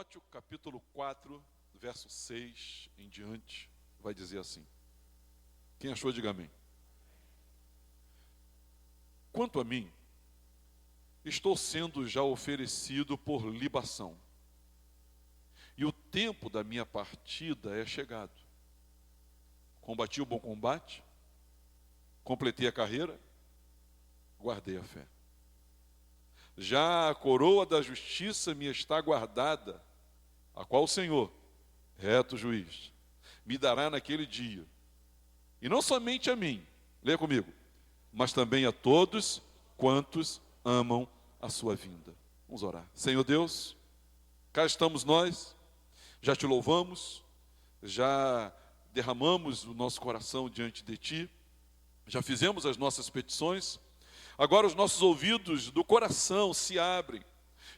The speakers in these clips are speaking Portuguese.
Timóteo, capítulo 4, verso 6 em diante, vai dizer assim. Quem achou, diga amém. Quanto a mim, estou sendo já oferecido por libação, e o tempo da minha partida é chegado. Combati o bom combate, completei a carreira, guardei a fé. Já a coroa da justiça me está guardada, a qual o Senhor, reto juiz, me dará naquele dia. E não somente a mim, leia comigo, mas também a todos quantos amam a sua vinda. Vamos orar. Senhor Deus, cá estamos nós, já te louvamos, já derramamos o nosso coração diante de ti, já fizemos as nossas petições. Agora os nossos ouvidos do coração se abrem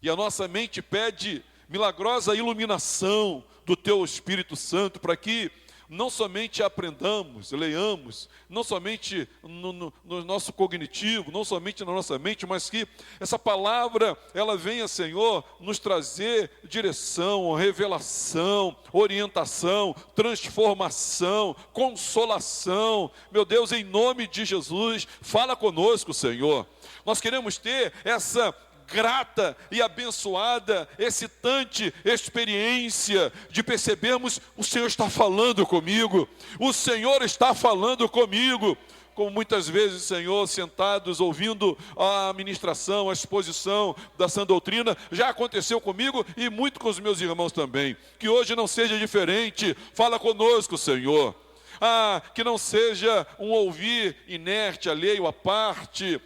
e a nossa mente pede milagrosa iluminação do Teu Espírito Santo para que não somente aprendamos, leiamos, não somente no nosso cognitivo, não somente na nossa mente, mas que essa palavra, ela venha, Senhor, nos trazer direção, revelação, orientação, transformação, consolação. Meu Deus, em nome de Jesus, fala conosco, Senhor. Nós queremos ter essa grata e abençoada, excitante experiência de percebermos: o Senhor está falando comigo, o Senhor está falando comigo. Como muitas vezes, Senhor, sentados ouvindo a ministração, a exposição da sã doutrina, já aconteceu comigo e muito com os meus irmãos também. Que hoje não seja diferente. Fala conosco, Senhor. Que não seja um ouvir inerte, alheio à parte,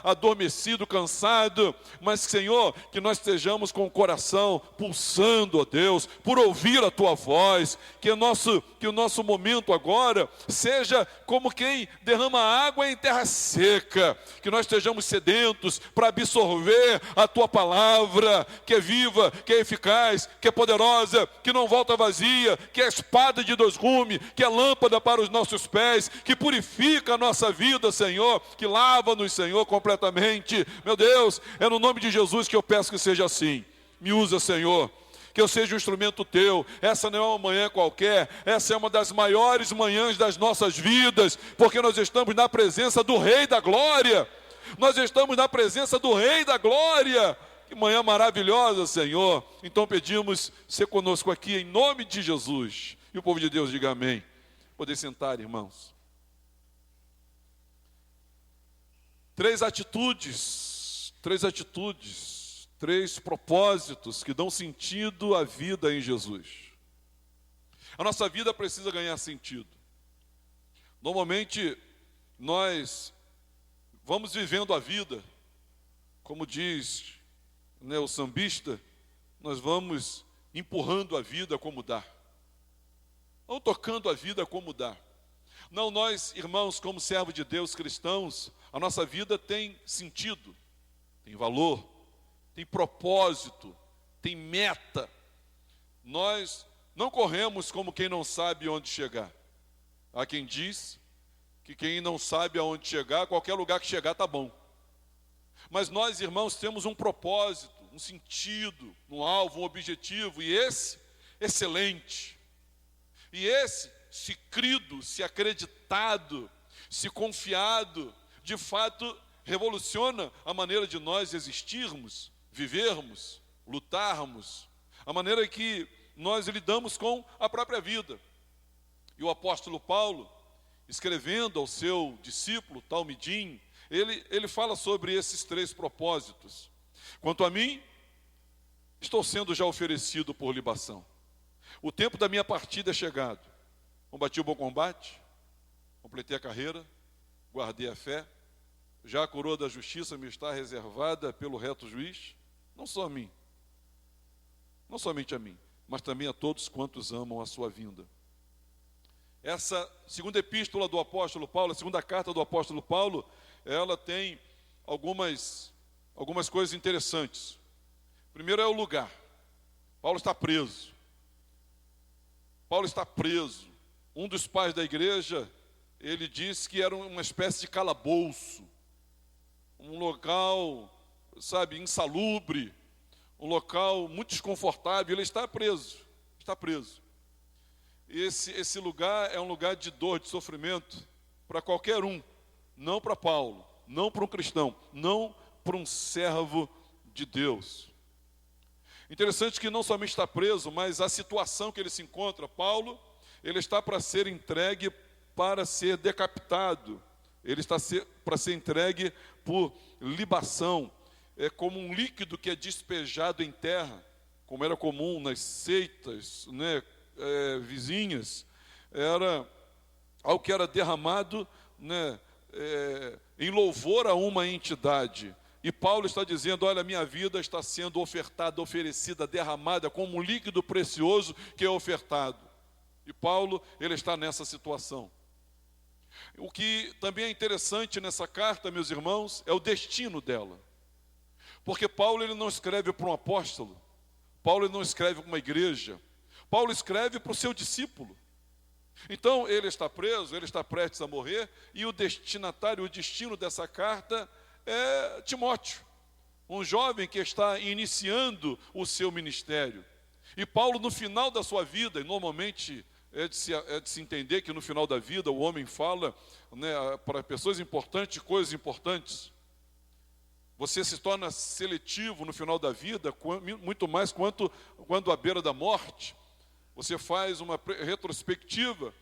adormecido, cansado, mas, Senhor, que nós estejamos com o coração pulsando, ó Deus, por ouvir a Tua voz, que o nosso momento agora seja como quem derrama água em terra seca, que nós estejamos sedentos para absorver a Tua palavra, que é viva, que é eficaz, que é poderosa, que não volta vazia, que é espada de dois gumes, que é lâmpada para os nossos pés, que purifica a nossa vida, Senhor, que lava-nos, Senhor, completamente. Meu Deus, é no nome de Jesus que eu peço que seja assim. Me usa, Senhor, que eu seja um instrumento Teu. Essa não é uma manhã qualquer, essa é uma das maiores manhãs das nossas vidas, porque nós estamos na presença do Rei da Glória. Nós estamos na presença do Rei da Glória. Que manhã maravilhosa, Senhor. Então pedimos, ser conosco aqui em nome de Jesus. E o povo de Deus diga amém. Poder sentar, irmãos. Três atitudes, três propósitos que dão sentido à vida em Jesus. A nossa vida precisa ganhar sentido. Normalmente, nós vamos vivendo a vida, como diz, o sambista, nós vamos empurrando a vida como dá. Não tocando a vida como dá. Não, nós, irmãos, como servos de Deus, cristãos, a nossa vida tem sentido, tem valor, tem propósito, tem meta. Nós não corremos como quem não sabe onde chegar. Há quem diz que quem não sabe aonde chegar, qualquer lugar que chegar está bom. Mas nós, irmãos, temos um propósito, um sentido, um alvo, um objetivo, e esse, excelente. E esse, se crido, se acreditado, se confiado, de fato, revoluciona a maneira de nós existirmos, vivermos, lutarmos, a maneira que nós lidamos com a própria vida. E o apóstolo Paulo, escrevendo ao seu discípulo Talmidim, ele fala sobre esses três propósitos. Quanto a mim, estou sendo já oferecido por libação. O tempo da minha partida é chegado. Combati o bom combate, completei a carreira, guardei a fé. Já a coroa da justiça me está reservada pelo reto juiz. Não só a mim, não somente a mim, mas também a todos quantos amam a sua vinda. Essa segunda epístola do apóstolo Paulo, a segunda carta do apóstolo Paulo, ela tem algumas coisas interessantes. Primeiro é o lugar. Paulo está preso. Um dos pais da igreja, ele disse que era uma espécie de calabouço, um local, insalubre, um local muito desconfortável, ele está preso, está preso. Esse lugar é um lugar de dor, de sofrimento, para qualquer um, não para Paulo, não para um cristão, não para um servo de Deus. Interessante que não somente está preso, mas a situação que ele se encontra, Paulo, ele está para ser entregue para ser decapitado, ele está para ser entregue por libação, é como um líquido que é despejado em terra, como era comum nas seitas, né, vizinhas, era algo que era derramado, né, em louvor a uma entidade. E Paulo está dizendo, olha, minha vida está sendo ofertada, oferecida, derramada como um líquido precioso que é ofertado. E Paulo, ele está nessa situação. O que também é interessante nessa carta, meus irmãos, é o destino dela. Porque Paulo, ele não escreve para um apóstolo, Paulo, ele não escreve para uma igreja, Paulo escreve para o seu discípulo. Então, ele está preso, ele está prestes a morrer, e o destinatário, o destino dessa carta é Timóteo, um jovem que está iniciando o seu ministério. E Paulo, no final da sua vida, e normalmente é de se entender que no final da vida o homem fala, né, para pessoas importantes, coisas importantes. Você se torna seletivo no final da vida, muito mais quando à beira da morte. Você faz uma retrospectiva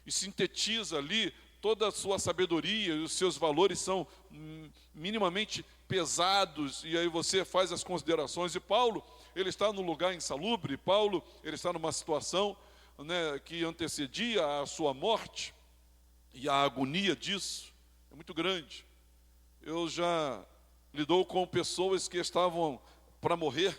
e sintetiza ali toda a sua sabedoria, e os seus valores são minimamente pesados, e aí você faz as considerações. E Paulo, ele está num lugar insalubre, Paulo, ele está numa situação, né, que antecedia a sua morte, e a agonia disso é muito grande. Eu já lidou com pessoas que estavam para morrer,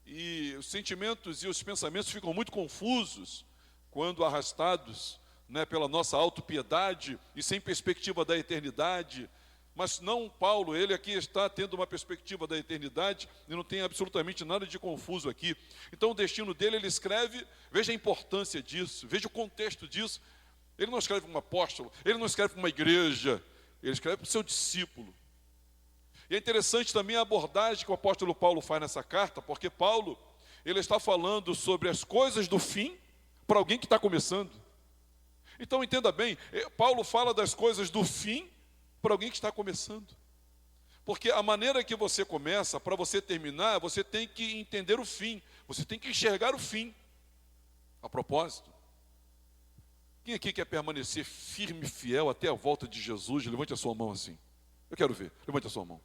e os sentimentos e os pensamentos ficam muito confusos quando arrastados, né, pela nossa autopiedade e sem perspectiva da eternidade. Mas não Paulo, ele aqui está tendo uma perspectiva da eternidade e não tem absolutamente nada de confuso aqui. Então o destino dele, ele escreve, veja a importância disso, veja o contexto disso. Ele não escreve para um apóstolo, ele não escreve para uma igreja, ele escreve para o seu discípulo. E é interessante também a abordagem que o apóstolo Paulo faz nessa carta, porque Paulo, ele está falando sobre as coisas do fim para alguém que está começando. Então entenda bem, Paulo fala das coisas do fim para alguém que está começando. Porque a maneira que você começa, para você terminar, você tem que entender o fim, você tem que enxergar o fim. A propósito, quem aqui quer permanecer firme e fiel até a volta de Jesus? Levante a sua mão assim. Eu quero ver, levante a sua mão.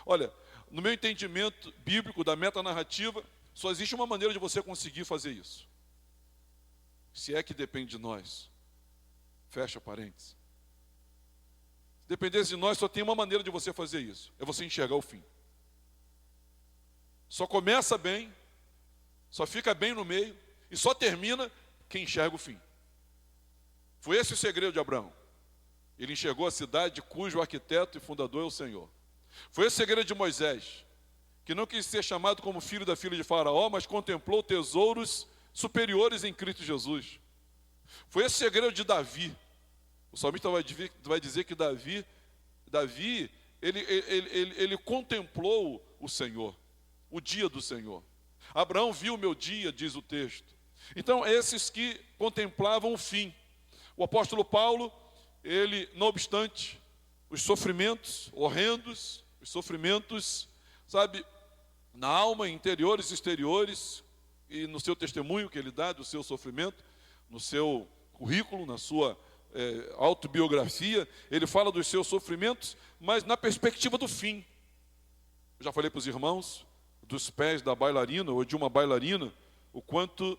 Olha, no meu entendimento bíblico da metanarrativa, só existe uma maneira de você conseguir fazer isso. Se é que depende de nós. Fecha parênteses. Se dependesse de nós, só tem uma maneira de você fazer isso. É você enxergar o fim. Só começa bem, só fica bem no meio, e só termina quem enxerga o fim. Foi esse o segredo de Abraão. Ele enxergou a cidade cujo arquiteto e fundador é o Senhor. Foi esse o segredo de Moisés, que não quis ser chamado como filho da filha de Faraó, mas contemplou tesouros superiores em Cristo Jesus. Foi esse o segredo de Davi. O salmista vai dizer que Davi ele contemplou o Senhor, o dia do Senhor. Abraão viu o meu dia, diz o texto. Então, esses que contemplavam o fim. O apóstolo Paulo, ele, não obstante os sofrimentos horrendos, os sofrimentos, sabe, na alma, interiores e exteriores, e no seu testemunho que ele dá do seu sofrimento, no seu currículo, na sua autobiografia, ele fala dos seus sofrimentos, mas na perspectiva do fim. Eu já falei para os irmãos dos pés da bailarina, ou de uma bailarina, o quanto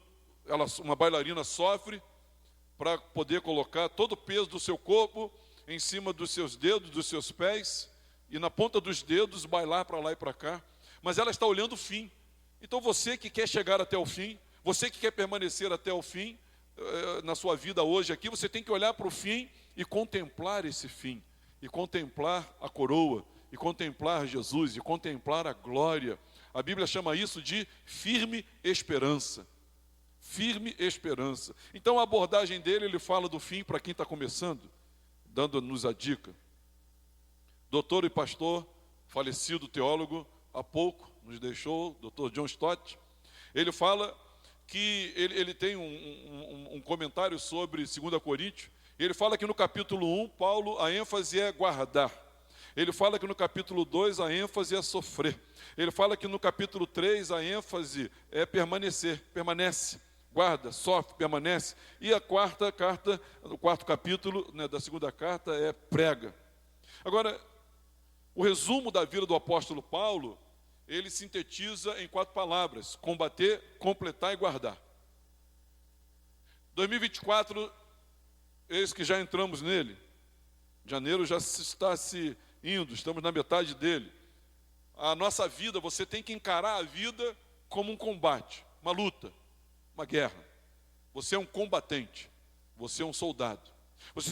uma bailarina sofre para poder colocar todo o peso do seu corpo em cima dos seus dedos, dos seus pés, e na ponta dos dedos bailar para lá e para cá. Mas ela está olhando o fim. Então você que quer chegar até o fim, você que quer permanecer até o fim, na sua vida hoje aqui, você tem que olhar para o fim e contemplar esse fim, e contemplar a coroa, e contemplar Jesus, e contemplar a glória. A Bíblia chama isso de firme esperança. Firme esperança. Então a abordagem dele, ele fala do fim para quem está começando, dando-nos a dica. Doutor e pastor, falecido teólogo há pouco, nos deixou, o Dr. John Stott. Ele fala que ele tem um comentário sobre 2 Coríntios. Ele fala que no capítulo 1, Paulo, a ênfase é guardar. Ele fala que no capítulo 2 a ênfase é sofrer. Ele fala que no capítulo 3 a ênfase é permanecer, permanece, guarda, sofre, permanece. E a quarta carta, o quarto capítulo, né, da segunda carta é prega. Agora, o resumo da vida do apóstolo Paulo, ele sintetiza em 4 palavras: combater, completar e guardar. 2024, eis que já entramos nele. Janeiro já está se indo, estamos na metade dele. A nossa vida, você tem que encarar a vida como um combate, uma luta, uma guerra. Você é um combatente, você é um soldado. Você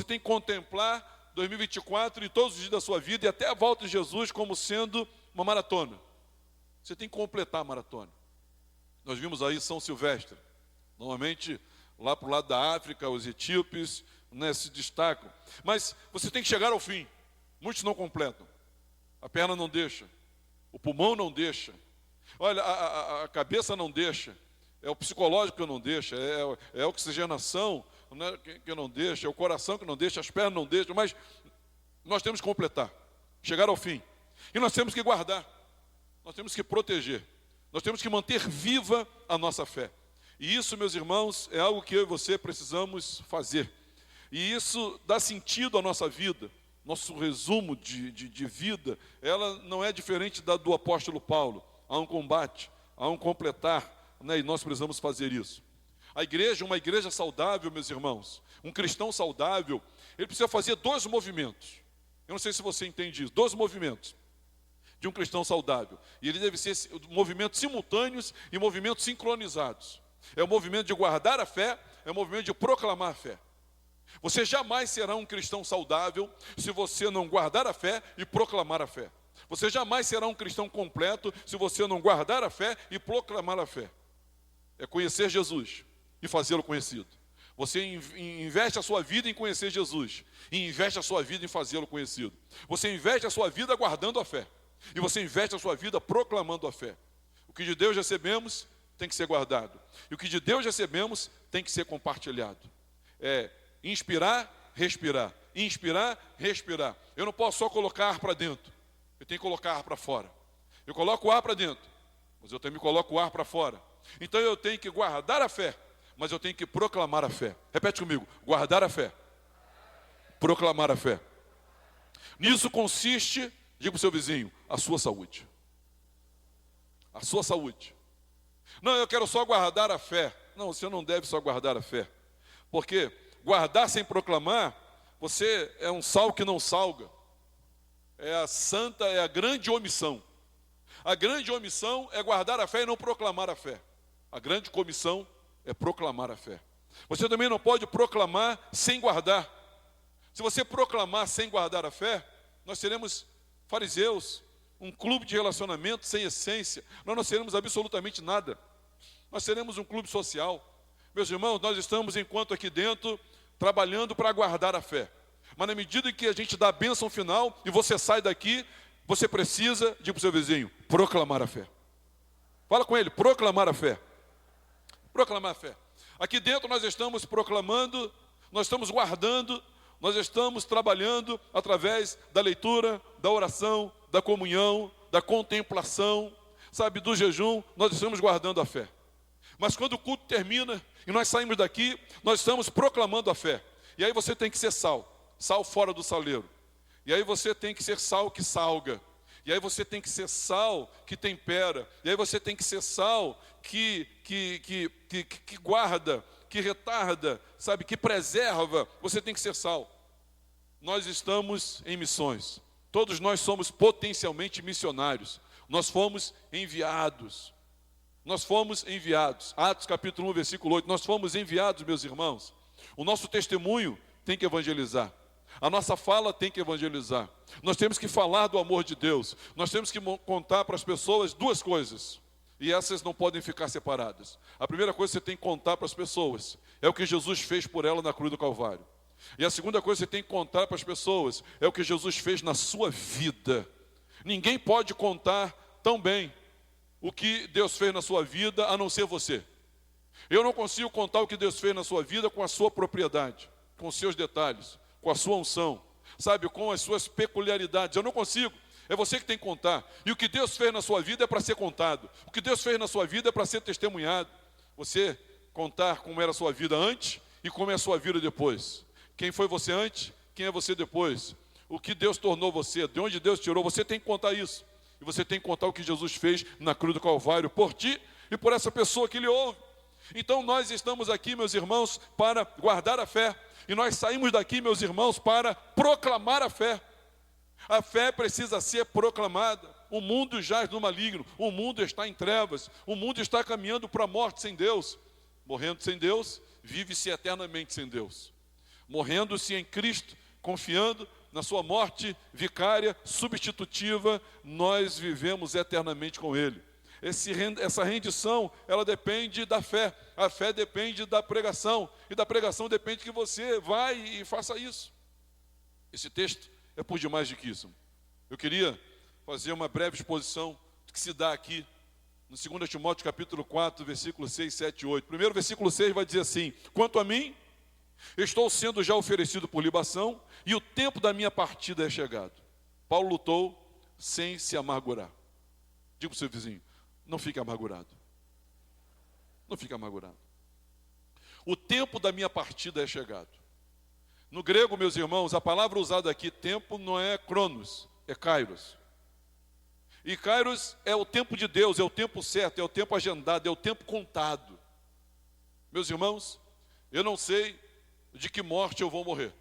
tem que contemplar 2024 e todos os dias da sua vida e até a volta de Jesus como sendo uma maratona. Você tem que completar a maratona. Nós vimos aí São Silvestre. Normalmente, lá para o lado da África, os etíopes, né, se destacam. Mas você tem que chegar ao fim. Muitos não completam. A perna não deixa. O pulmão não deixa. Olha, a cabeça não deixa. É o psicológico que não deixa. É a oxigenação, né, que não deixa. É o coração que não deixa. As pernas não deixam. Mas nós temos que completar. Chegar ao fim. E nós temos que guardar. Nós temos que proteger. Nós temos que manter viva a nossa fé. E isso, meus irmãos, é algo que eu e você precisamos fazer. E isso dá sentido à nossa vida. Nosso resumo de vida, ela não é diferente da do apóstolo Paulo. Há um combate, há um completar, né, e nós precisamos fazer isso. A igreja, uma igreja saudável, meus irmãos, um cristão saudável, ele precisa fazer 2 movimentos. Eu não sei se você entende isso, 2 movimentos de um cristão saudável. E ele deve ser movimentos simultâneos e movimentos sincronizados. É o movimento de guardar a fé, é o movimento de proclamar a fé. Você jamais será um cristão saudável se você não guardar a fé e proclamar a fé. Você jamais será um cristão completo se você não guardar a fé e proclamar a fé. É conhecer Jesus e fazê-lo conhecido. Você investe a sua vida em conhecer Jesus e investe a sua vida em fazê-lo conhecido. Você investe a sua vida guardando a fé e você investe a sua vida proclamando a fé. O que de Deus recebemos tem que ser guardado. E o que de Deus recebemos tem que ser compartilhado. É inspirar, respirar. Inspirar, respirar. Eu não posso só colocar ar para dentro. Eu tenho que colocar ar para fora. Eu coloco o ar para dentro, mas eu também coloco o ar para fora. Então eu tenho que guardar a fé, mas eu tenho que proclamar a fé. Repete comigo: guardar a fé, proclamar a fé. Nisso consiste, diga para o seu vizinho, a sua saúde. A sua saúde. Não, eu quero só guardar a fé. Não, você não deve só guardar a fé. Porque guardar sem proclamar, você é um sal que não salga. É a grande omissão. A grande omissão é guardar a fé e não proclamar a fé. A grande comissão é proclamar a fé. Você também não pode proclamar sem guardar. Se você proclamar sem guardar a fé, nós seremos fariseus, um clube de relacionamento sem essência. Nós não seremos absolutamente nada. Nós seremos um clube social. Meus irmãos, nós estamos, enquanto aqui dentro, trabalhando para guardar a fé. Mas na medida que a gente dá a bênção final e você sai daqui, você precisa, diga para o seu vizinho, proclamar a fé. Fala com ele, proclamar a fé. Proclamar a fé. Aqui dentro nós estamos proclamando, nós estamos guardando, nós estamos trabalhando através da leitura, da oração, da comunhão, da contemplação, sabe, do jejum, nós estamos guardando a fé. Mas quando o culto termina e nós saímos daqui, nós estamos proclamando a fé. E aí você tem que ser sal fora do saleiro. E aí você tem que ser sal que salga. E aí você tem que ser sal que tempera. E aí você tem que ser sal que guarda, que retarda, sabe, que preserva. Você tem que ser sal. Nós estamos em missões. Todos nós somos potencialmente missionários. Nós fomos enviados. Nós fomos enviados. Atos capítulo 1, versículo 8. Nós fomos enviados, meus irmãos. O nosso testemunho tem que evangelizar. A nossa fala tem que evangelizar. Nós temos que falar do amor de Deus. Nós temos que contar para as pessoas 2 coisas. E essas não podem ficar separadas. A primeira coisa que você tem que contar para as pessoas é o que Jesus fez por ela na cruz do Calvário. E a segunda coisa que você tem que contar para as pessoas é o que Jesus fez na sua vida. Ninguém pode contar tão bem o que Deus fez na sua vida, a não ser você. Eu não consigo contar o que Deus fez na sua vida com a sua propriedade, com os seus detalhes, com a sua unção, sabe, com as suas peculiaridades. Eu não consigo. É você que tem que contar. E o que Deus fez na sua vida é para ser contado. O que Deus fez na sua vida é para ser testemunhado. Você contar como era a sua vida antes e como é a sua vida depois. Quem foi você antes, quem é você depois. O que Deus tornou você, de onde Deus tirou, você tem que contar isso. E você tem que contar o que Jesus fez na cruz do Calvário por ti e por essa pessoa que lhe ouve. Então nós estamos aqui, meus irmãos, para guardar a fé. E nós saímos daqui, meus irmãos, para proclamar a fé. A fé precisa ser proclamada. O mundo jaz no maligno, o mundo está em trevas, o mundo está caminhando para a morte sem Deus. Morrendo sem Deus, vive-se eternamente sem Deus. Morrendo-se em Cristo, confiando na sua morte vicária, substitutiva, nós vivemos eternamente com Ele. Essa rendição, ela depende da fé. A fé depende da pregação. E da pregação depende que você vai e faça isso. Esse texto é por demais do que isso. Eu queria fazer uma breve exposição do que se dá aqui no 2 Timóteo capítulo 4, versículos 6, 7 e 8. Primeiro versículo 6 vai dizer assim: quanto a mim, estou sendo já oferecido por libação, e o tempo da minha partida é chegado. Paulo lutou sem se amargurar. Diga para o seu vizinho, não fique amargurado. Não fique amargurado. O tempo da minha partida é chegado. No grego, meus irmãos, a palavra usada aqui, tempo, não é cronos, é kairos. E kairos é o tempo de Deus, é o tempo certo, é o tempo agendado, é o tempo contado. Meus irmãos, eu não sei de que morte eu vou morrer.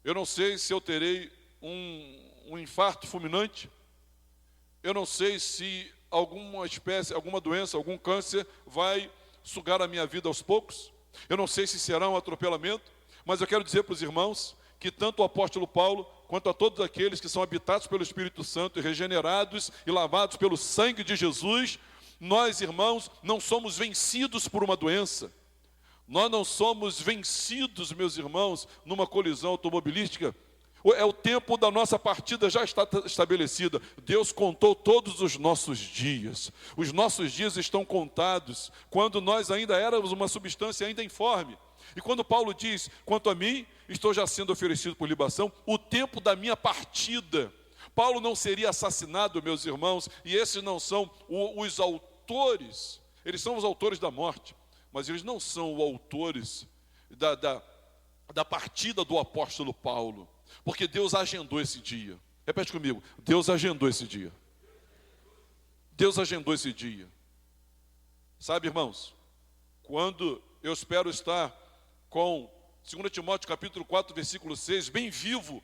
Eu não sei se eu terei um infarto fulminante. Eu não sei se alguma espécie, alguma doença, algum câncer vai sugar a minha vida aos poucos. Eu não sei se será um atropelamento. Mas eu quero dizer para os irmãos que tanto o apóstolo Paulo, quanto a todos aqueles que são habitados pelo Espírito Santo e regenerados e lavados pelo sangue de Jesus, nós, irmãos, não somos vencidos por uma doença. Nós não somos vencidos, meus irmãos, numa colisão automobilística. É o tempo da nossa partida já está estabelecida. Deus contou todos os nossos dias. Os nossos dias estão contados quando nós ainda éramos uma substância ainda informe. E quando Paulo diz, quanto a mim, estou já sendo oferecido por libação, o tempo da minha partida. Paulo não seria assassinado, meus irmãos, e esses não são os autores, eles são os autores da morte, mas eles não são os autores da partida do apóstolo Paulo, porque Deus agendou esse dia. Repete comigo, Deus agendou esse dia. Deus agendou esse dia. Sabe, irmãos, quando eu espero estar com 2 Timóteo capítulo 4, versículo 6, bem vivo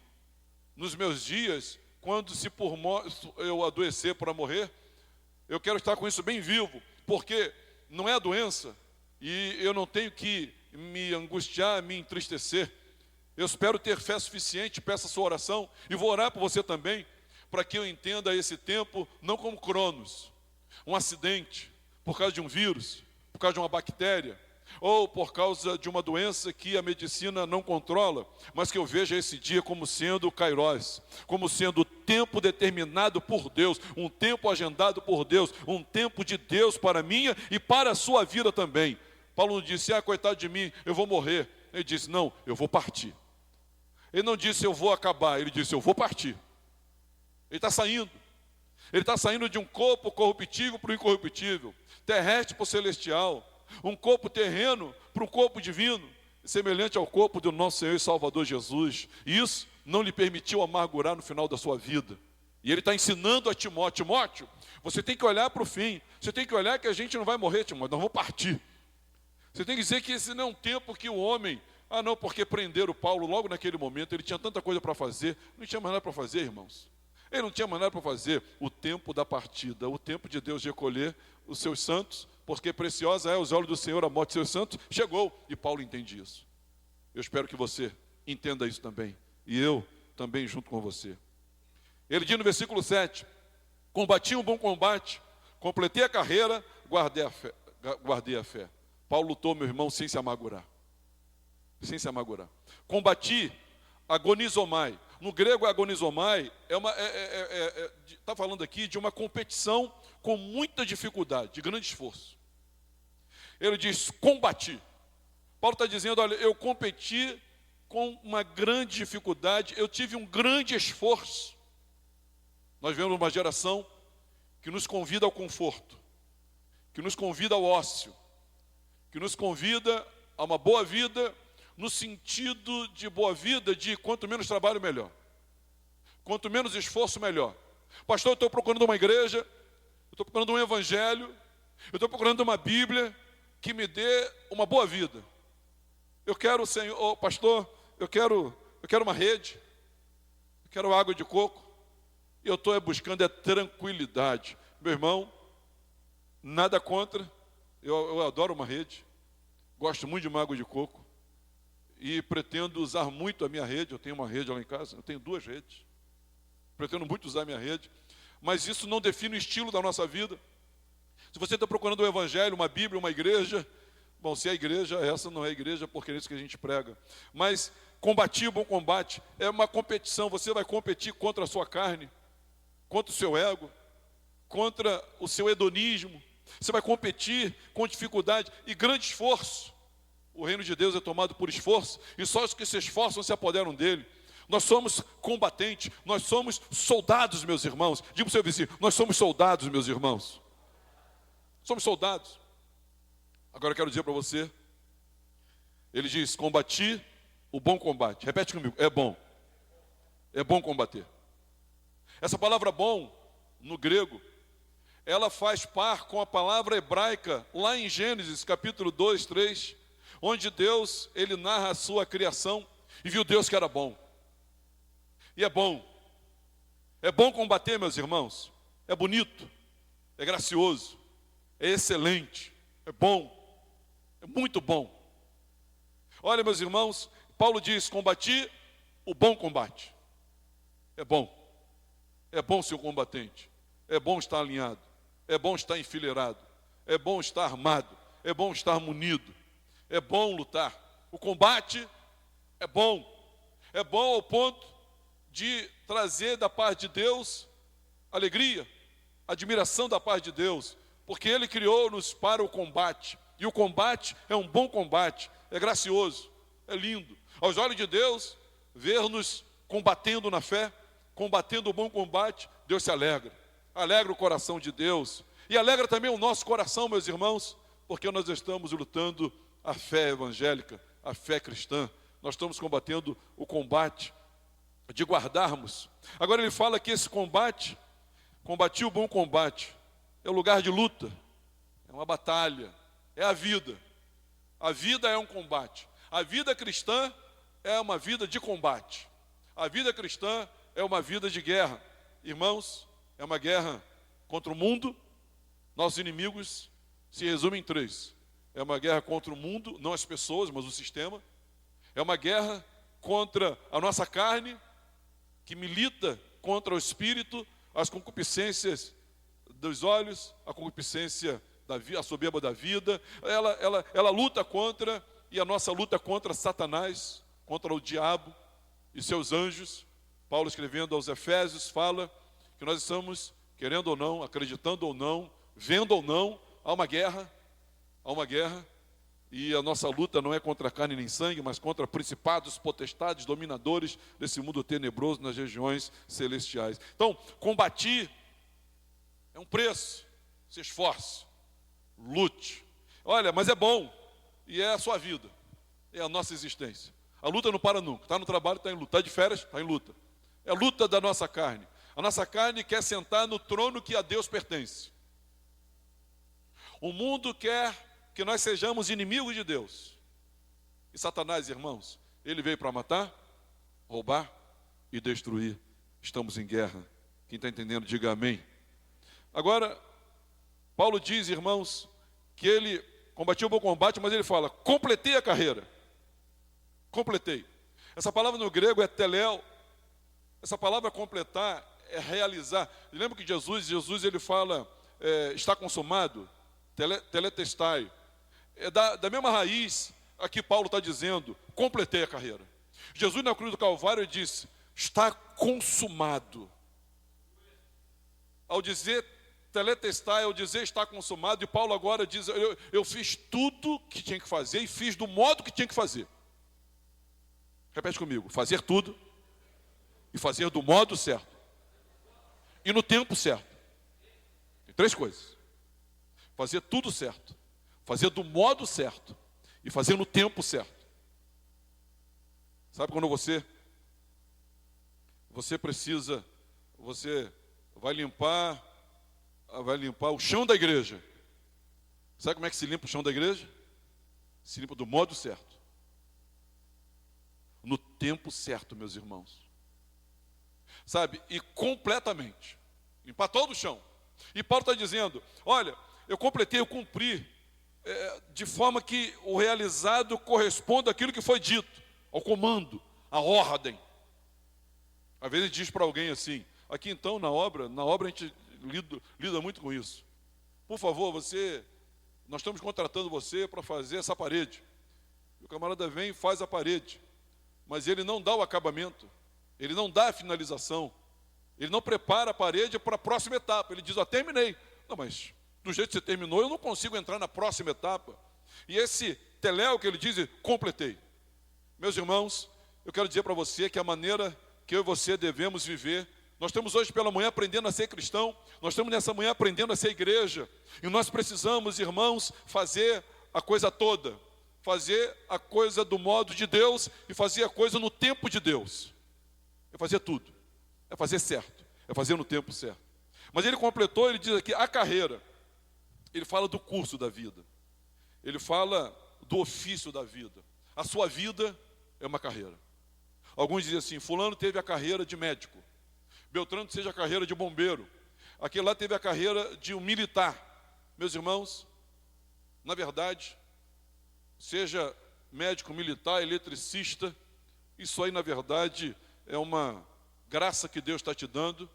nos meus dias, quando se por eu adoecer para morrer, eu quero estar com isso bem vivo, porque não é a doença, e eu não tenho que me angustiar, me entristecer. Eu espero ter fé suficiente, peço a sua oração, e vou orar por você também, para que eu entenda esse tempo, não como cronos, um acidente, por causa de um vírus, por causa de uma bactéria, ou por causa de uma doença que a medicina não controla, mas que eu veja esse dia como sendo o Kairos, como sendo o tempo determinado por Deus, um tempo agendado por Deus, um tempo de Deus para a minha e para a sua vida também. Paulo não disse, coitado de mim, eu vou morrer. Ele disse, não, eu vou partir. Ele não disse, eu vou acabar, ele disse, eu vou partir. Ele está saindo. Ele está saindo de um corpo corruptível para o incorruptível, terrestre para o celestial, um corpo terreno para um corpo divino, semelhante ao corpo do nosso Senhor e Salvador Jesus. E isso não lhe permitiu amargurar no final da sua vida. E ele está ensinando a Timóteo, Timóteo, você tem que olhar para o fim, você tem que olhar que a gente não vai morrer, Timóteo, nós vamos partir. Você tem que dizer que esse não é um tempo que o homem, não, porque prenderam Paulo logo naquele momento, ele tinha tanta coisa para fazer, não tinha mais nada para fazer, irmãos. Ele não tinha mais nada para fazer. O tempo da partida, o tempo de Deus recolher os seus santos, porque preciosa é aos olhos do Senhor a morte de seus santos, chegou. E Paulo entende isso. Eu espero que você entenda isso também. E eu também junto com você. Ele diz no versículo 7, combati um bom combate, completei a carreira, guardei a fé. Paulo lutou, meu irmão, sem se amargurar. Sem se amargurar. Combati, agonizomai. no grego agonizomai, está falando aqui de uma competição com muita dificuldade, de grande esforço. Ele diz, combati. Paulo está dizendo, olha, eu competi com uma grande dificuldade, eu tive um grande esforço. Nós vemos uma geração que nos convida ao conforto, que nos convida ao ócio, que nos convida a uma boa vida, no sentido de boa vida, de quanto menos trabalho, melhor. Quanto menos esforço, melhor. Pastor, eu estou procurando uma igreja, eu estou procurando um evangelho, eu estou procurando uma Bíblia que me dê uma boa vida. Eu quero, Senhor, pastor, eu quero uma rede, eu quero água de coco, e eu estou buscando tranquilidade. Meu irmão, nada contra, eu adoro uma rede, gosto muito de uma água de coco, e pretendo usar muito a minha rede. Eu tenho uma rede lá em casa, eu tenho 2 redes, pretendo muito usar a minha rede, mas isso não define o estilo da nossa vida. Se você está procurando um evangelho, uma Bíblia, uma igreja, bom, se é igreja, essa não é igreja, porque é isso que a gente prega. Mas combati o bom combate, é uma competição, você vai competir contra a sua carne, contra o seu ego, contra o seu hedonismo, você vai competir com dificuldade e grande esforço. O reino de Deus é tomado por esforço, e só os que se esforçam se apoderam dele. Nós somos combatentes, nós somos soldados, meus irmãos. Diga para o seu vizinho, nós somos soldados, meus irmãos. Somos soldados. Agora eu quero dizer para você, ele diz, combati o bom combate. Repete comigo, é bom. É bom combater. Essa palavra bom, no grego, ela faz par com a palavra hebraica, lá em Gênesis, capítulo 2, 3, onde Deus, ele narra a sua criação, e viu Deus que era bom. E é bom. É bom combater, meus irmãos. É bonito, é gracioso, é excelente, é bom, é muito bom. Olha, meus irmãos, Paulo diz, combati o bom combate. É bom ser um combatente, é bom estar alinhado, é bom estar enfileirado, é bom estar armado, é bom estar munido, é bom lutar. O combate é bom ao ponto de trazer da parte de Deus alegria, admiração da parte de Deus, porque Ele criou-nos para o combate, e o combate é um bom combate, é gracioso, é lindo. Aos olhos de Deus, ver-nos combatendo na fé, combatendo o bom combate, Deus se alegra o coração de Deus, e alegra também o nosso coração, meus irmãos, porque nós estamos lutando a fé evangélica, a fé cristã, nós estamos combatendo o combate de guardarmos. Agora ele fala que esse combate, combati o bom combate, é o lugar de luta, é uma batalha, é a vida. A vida é um combate. A vida cristã é uma vida de combate. A vida cristã é uma vida de guerra. Irmãos, é uma guerra contra o mundo. Nossos inimigos se resumem em 3. É uma guerra contra o mundo, não as pessoas, mas o sistema. É uma guerra contra a nossa carne, que milita contra o espírito, as concupiscências dos olhos, a concupiscência da vida, a soberba da vida. Ela luta contra, e a nossa luta contra Satanás, contra o diabo e seus anjos. Paulo, escrevendo aos Efésios, fala que nós estamos, querendo ou não, acreditando ou não, vendo ou não, há uma guerra, e a nossa luta não é contra carne nem sangue, mas contra principados, potestades, dominadores desse mundo tenebroso nas regiões celestiais. Então, combatir é um preço, se esforce, lute. Olha, mas é bom, e é a sua vida, é a nossa existência. A luta não para nunca, está no trabalho, está em luta, está de férias, está em luta. É a luta da nossa carne. A nossa carne quer sentar no trono que a Deus pertence. O mundo quer que nós sejamos inimigos de Deus. E Satanás, irmãos, ele veio para matar, roubar e destruir. Estamos em guerra. Quem está entendendo, diga amém. Agora, Paulo diz, irmãos, que ele combatiu o bom combate, mas ele fala, completei a carreira. Completei. Essa palavra no grego é teléu. Essa palavra completar é realizar. Lembra que Jesus ele fala, está consumado, teletestai. É da mesma raiz, aqui Paulo está dizendo, completei a carreira. Jesus na cruz do Calvário disse, está consumado. Ao dizer teletestai, ao dizer está consumado, e Paulo agora diz, eu fiz tudo que tinha que fazer e fiz do modo que tinha que fazer. Repete comigo, fazer tudo e fazer do modo certo e no tempo certo. Tem 3 coisas: fazer tudo certo, fazer do modo certo e fazer no tempo certo. Sabe quando você precisa, você vai limpar o chão da igreja. Sabe como é que se limpa o chão da igreja? Se limpa do modo certo, no tempo certo, meus irmãos. Sabe? E completamente. Limpar todo o chão. E Paulo está dizendo, olha, eu completei, eu cumpri, de forma que o realizado corresponda àquilo que foi dito, ao comando, à ordem. Às vezes a gente diz para alguém assim, aqui então na obra a gente lida muito com isso. Por favor, nós estamos contratando você para fazer essa parede. O camarada vem e faz a parede, mas ele não dá o acabamento, ele não dá a finalização, ele não prepara a parede para a próxima etapa. Ele diz, terminei. Não, mas do jeito que você terminou, eu não consigo entrar na próxima etapa. E esse teléu que ele diz, completei. Meus irmãos, eu quero dizer para você que a maneira que eu e você devemos viver, nós estamos hoje pela manhã aprendendo a ser cristão, nós estamos nessa manhã aprendendo a ser igreja, e nós precisamos, irmãos, fazer a coisa toda, fazer a coisa do modo de Deus e fazer a coisa no tempo de Deus. É fazer tudo, é fazer certo, é fazer no tempo certo. Mas ele completou, ele diz aqui, a carreira. Ele fala do curso da vida, ele fala do ofício da vida. A sua vida é uma carreira. Alguns dizem assim, fulano teve a carreira de médico, Beltrano teve a carreira de bombeiro, aquele lá teve a carreira de um militar. Meus irmãos, na verdade, seja médico, militar, eletricista, isso aí na verdade é uma graça que Deus está te dando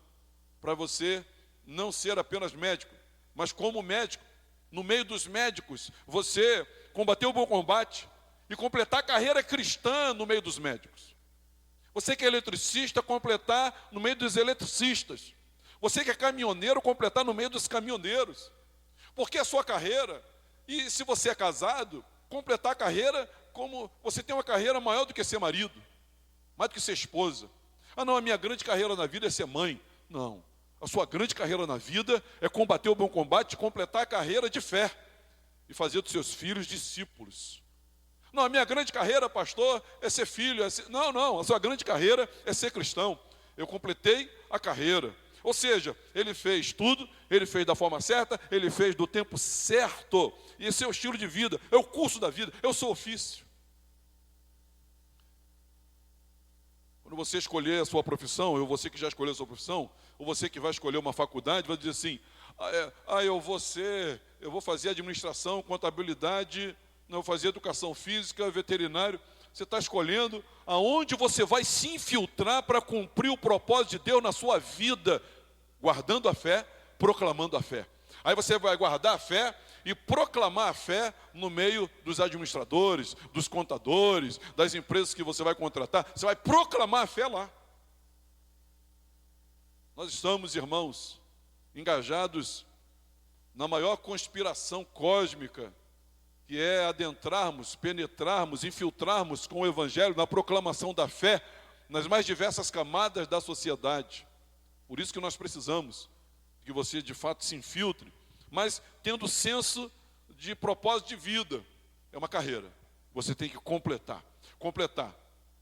para você não ser apenas médico, mas como médico, no meio dos médicos, você combater o bom combate e completar a carreira cristã no meio dos médicos. Você que é eletricista, completar no meio dos eletricistas. Você que é caminhoneiro, completar no meio dos caminhoneiros. Porque a sua carreira, e se você é casado, completar a carreira como você tem uma carreira maior do que ser marido, mais do que ser esposa. Não, a minha grande carreira na vida é ser mãe. Não, a sua grande carreira na vida é combater o bom combate, completar a carreira de fé e fazer dos seus filhos discípulos. Não, a minha grande carreira, pastor, é ser filho. Não, a sua grande carreira é ser cristão. Eu completei a carreira. Ou seja, ele fez tudo, ele fez da forma certa, ele fez do tempo certo. E esse é o estilo de vida, é o curso da vida, é o seu ofício. Quando você escolher a sua profissão, ou você que já escolheu a sua profissão, ou você que vai escolher uma faculdade, vai dizer assim, eu vou fazer administração, contabilidade, não, fazer educação física, veterinário. Você está escolhendo aonde você vai se infiltrar para cumprir o propósito de Deus na sua vida, guardando a fé, proclamando a fé. Aí você vai guardar a fé e proclamar a fé no meio dos administradores, dos contadores, das empresas que você vai contratar. Você vai proclamar a fé lá. Nós estamos, irmãos, engajados na maior conspiração cósmica, que é adentrarmos, penetrarmos, infiltrarmos com o Evangelho na proclamação da fé nas mais diversas camadas da sociedade. Por isso que nós precisamos que você de fato se infiltre, mas tendo senso de propósito de vida. É uma carreira, você tem que completar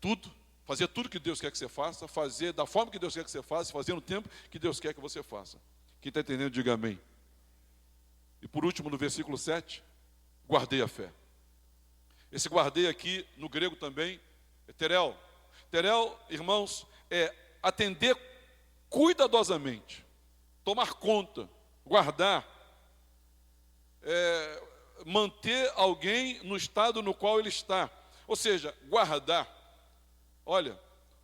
tudo, fazer tudo que Deus quer que você faça, fazer da forma que Deus quer que você faça, fazer no tempo que Deus quer que você faça. Quem está entendendo, diga amém. E por último, no versículo 7, guardei a fé. Esse guardei aqui, no grego também, é terel. Terel, irmãos, é atender cuidadosamente, tomar conta, guardar, manter alguém no estado no qual ele está. Ou seja, guardar. Olha,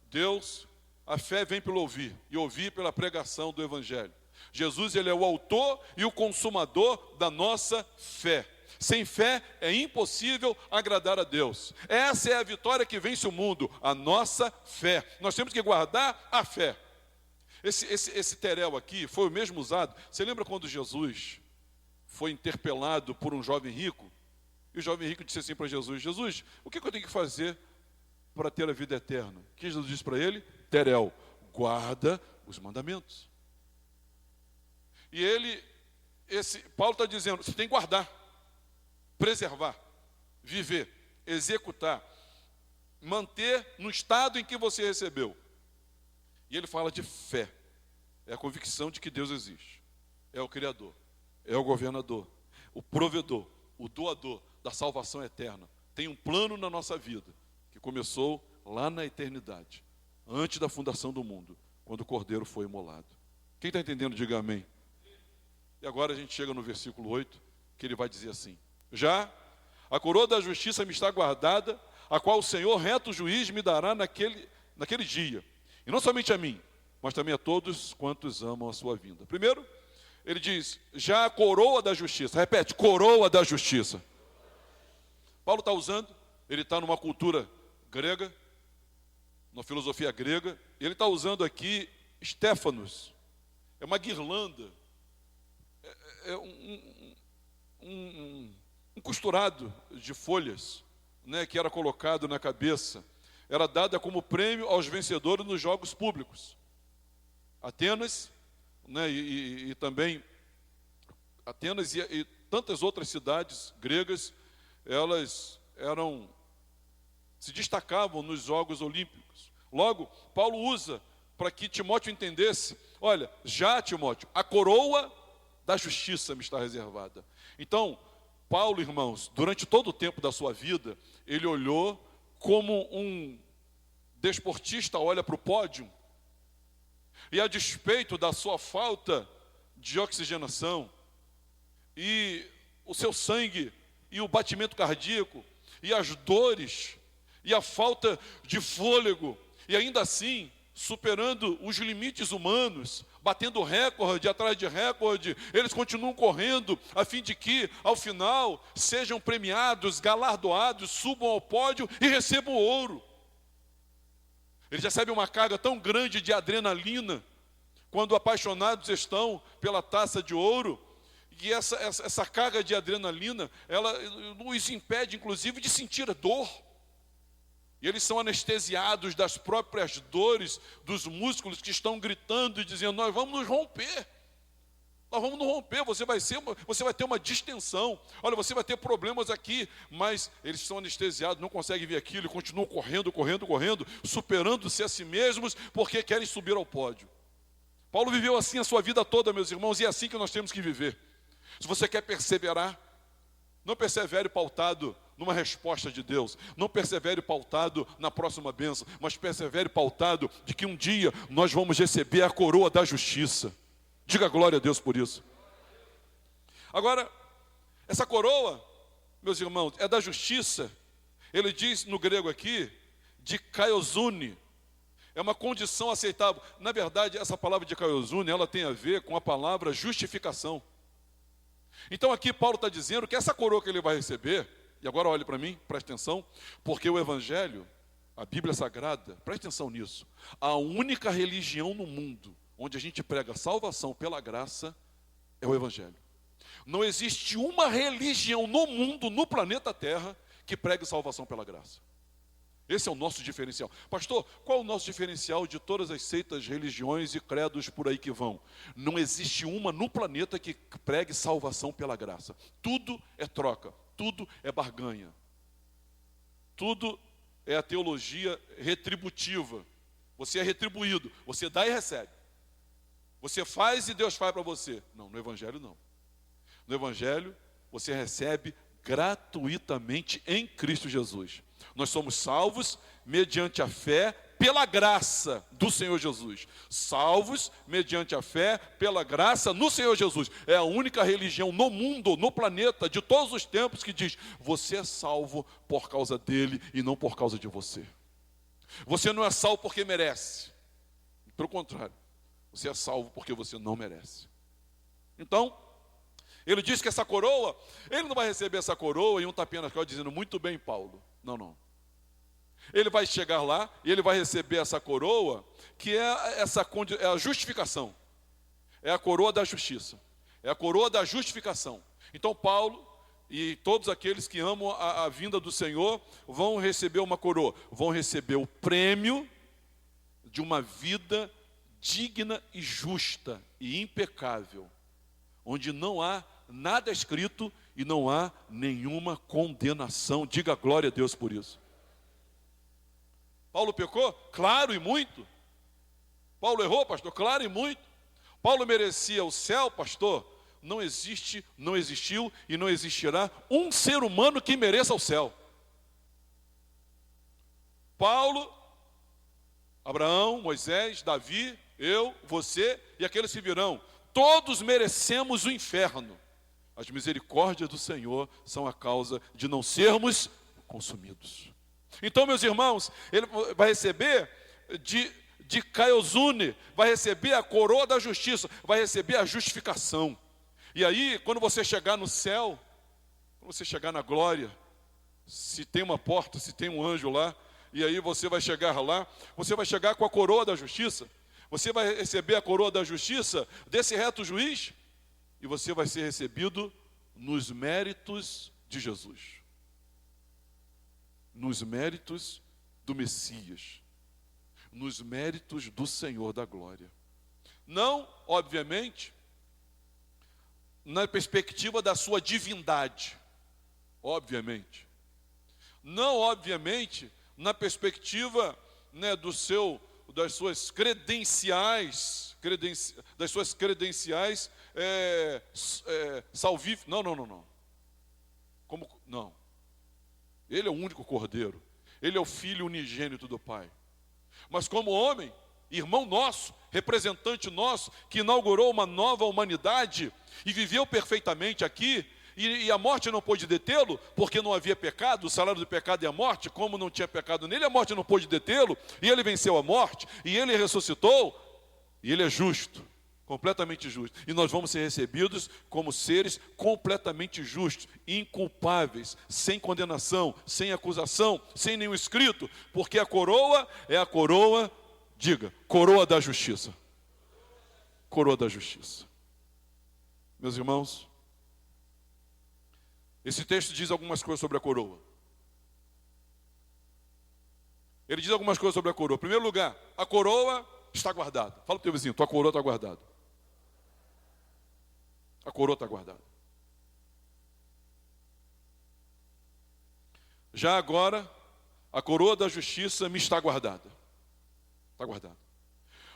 Deus, a fé vem pelo ouvir, e ouvir pela pregação do Evangelho. Jesus, ele é o autor e o consumador da nossa fé. Sem fé é impossível agradar a Deus. Essa é a vitória que vence o mundo, a nossa fé. Nós temos que guardar a fé. Esse terel aqui foi o mesmo usado. Você lembra quando Jesus foi interpelado por um jovem rico? E o jovem rico disse assim para Jesus: Jesus, o que eu tenho que fazer para ter a vida eterna? O que Jesus disse para ele? Terel, guarda os mandamentos. E Paulo está dizendo, você tem que guardar, preservar, viver, executar, manter no estado em que você recebeu. E ele fala de fé. É a convicção de que Deus existe. É o Criador, é o governador, o provedor, o doador da salvação eterna. Tem um plano na nossa vida, que começou lá na eternidade, antes da fundação do mundo, quando o Cordeiro foi imolado. Quem está entendendo, diga amém. E agora a gente chega no versículo 8, que ele vai dizer assim: já a coroa da justiça me está guardada, a qual o Senhor, reto juiz, me dará naquele dia. E não somente a mim, mas também a todos quantos amam a sua vinda. Primeiro, ele diz, já a coroa da justiça. Repete, coroa da justiça. Paulo está usando, ele está numa cultura grega, numa filosofia grega, ele está usando aqui Stéfanos. É uma guirlanda, é um costurado de folhas, né, que era colocado na cabeça. Era dada como prêmio aos vencedores nos jogos públicos. Atenas, né, e também Atenas e tantas outras cidades gregas, elas se destacavam nos Jogos Olímpicos. Logo, Paulo usa para que Timóteo entendesse, olha, já Timóteo, a coroa da justiça me está reservada. Então, Paulo, irmãos, durante todo o tempo da sua vida, ele olhou como um desportista olha para o pódio, e a despeito da sua falta de oxigenação, e o seu sangue, e o batimento cardíaco, e as dores, e a falta de fôlego, e ainda assim, superando os limites humanos, batendo recorde atrás de recorde, eles continuam correndo, a fim de que, ao final, sejam premiados, galardoados, subam ao pódio e recebam ouro. Eles recebem uma carga tão grande de adrenalina, quando apaixonados estão pela taça de ouro, e essa carga de adrenalina, ela os impede, inclusive, de sentir a dor. E eles são anestesiados das próprias dores dos músculos que estão gritando e dizendo, nós vamos nos romper. Nós vamos nos romper, você vai ter uma distensão. Olha, você vai ter problemas aqui. Mas eles são anestesiados, não conseguem ver aquilo e continuam correndo, superando-se a si mesmos, porque querem subir ao pódio. Paulo viveu assim a sua vida toda, meus irmãos, e é assim que nós temos que viver. Se você quer perseverar, não persevere pautado numa resposta de Deus. Não persevere pautado na próxima bênção, mas persevere pautado de que um dia nós vamos receber a coroa da justiça. Diga glória a Deus por isso. Agora, essa coroa, meus irmãos, é da justiça. Ele diz no grego aqui, de kaiosune. É uma condição aceitável. Na verdade, essa palavra de kaiosune, ela tem a ver com a palavra justificação. Então aqui Paulo está dizendo que essa coroa que ele vai receber, e agora olhe para mim, preste atenção, porque o Evangelho, a Bíblia Sagrada, preste atenção nisso, a única religião no mundo onde a gente prega salvação pela graça é o Evangelho. Não existe uma religião no mundo, no planeta Terra, que pregue salvação pela graça. Esse é o nosso diferencial. Pastor, qual é o nosso diferencial de todas as seitas, religiões e credos por aí que vão? Não existe uma no planeta que pregue salvação pela graça. Tudo é troca, tudo é barganha. Tudo é a teologia retributiva. Você é retribuído, você dá e recebe. Você faz e Deus faz para você. Não, no Evangelho não. No Evangelho, você recebe gratuitamente em Cristo Jesus. Nós somos salvos mediante a fé, pela graça do Senhor Jesus. Salvos mediante a fé, pela graça no Senhor Jesus. É a única religião no mundo, no planeta, de todos os tempos que diz, você é salvo por causa dele e não por causa de você. Você não é salvo porque merece. Pelo contrário, você é salvo porque você não merece. Então, Ele diz que essa coroa, ele não vai receber essa coroa e um tapinha na cara dizendo, muito bem, Paulo. Não, não. Ele vai chegar lá e ele vai receber essa coroa, que é a justificação. É a coroa da justiça. É a coroa da justificação. Então Paulo e todos aqueles que amam a vinda do Senhor vão receber uma coroa. Vão receber o prêmio de uma vida digna e justa e impecável, onde não há nada escrito e não há nenhuma condenação. Diga glória a Deus por isso. Paulo pecou? Claro e muito. Paulo errou, pastor? Claro e muito. Paulo merecia o céu, pastor? Não existe, não existiu e não existirá um ser humano que mereça o céu. Paulo, Abraão, Moisés, Davi, eu, você e aqueles que virão, todos merecemos o inferno. As misericórdias do Senhor são a causa de não sermos consumidos. Então, meus irmãos, ele vai receber de Caiozune, vai receber a coroa da justiça, vai receber a justificação. E aí, quando você chegar no céu, quando você chegar na glória, se tem uma porta, se tem um anjo lá, e aí você vai chegar lá, você vai chegar com a coroa da justiça, você vai receber a coroa da justiça desse reto juiz, e você vai ser recebido nos méritos de Jesus, nos méritos do Messias, nos méritos do Senhor da glória. Não, obviamente, na perspectiva da sua divindade, obviamente. Não, obviamente, na perspectiva, né, das suas credenciais, salvíficas. Não. Não. Ele é o único cordeiro. Ele é o filho unigênito do Pai. Mas como homem, irmão nosso, representante nosso, que inaugurou uma nova humanidade e viveu perfeitamente aqui, e a morte não pôde detê-lo, porque não havia pecado, o salário do pecado é a morte, como não tinha pecado nele, a morte não pôde detê-lo, e ele venceu a morte, e ele ressuscitou, e ele é justo, completamente justo. E nós vamos ser recebidos como seres completamente justos, inculpáveis, sem condenação, sem acusação, sem nenhum escrito, porque a coroa é a coroa, diga, coroa da justiça. Coroa da justiça. Meus irmãos, esse texto diz algumas coisas sobre a coroa. Ele diz algumas coisas sobre a coroa. Em primeiro lugar, a coroa está guardada. Fala para o teu vizinho, tua coroa está guardada. A coroa está guardada. Já agora, a coroa da justiça me está guardada. Está guardada.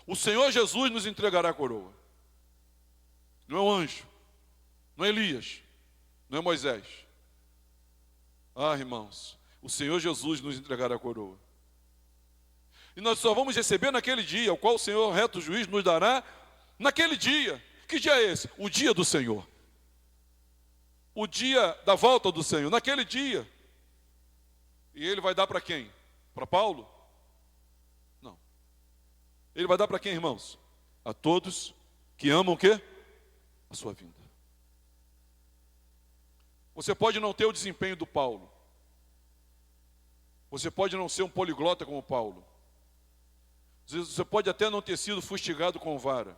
O Senhor Jesus nos entregará a coroa. Não é um anjo, não é Elias, não é Moisés. Ah, irmãos, o Senhor Jesus nos entregará a coroa. E nós só vamos receber naquele dia, o qual o Senhor reto juiz nos dará naquele dia. Que dia é esse? O dia do Senhor. O dia da volta do Senhor, naquele dia. E ele vai dar para quem? Para Paulo? Não. Ele vai dar para quem, irmãos? A todos que amam o quê? A sua vinda. Você pode não ter o desempenho do Paulo. Você pode não ser um poliglota como Paulo. Você pode até não ter sido fustigado com vara,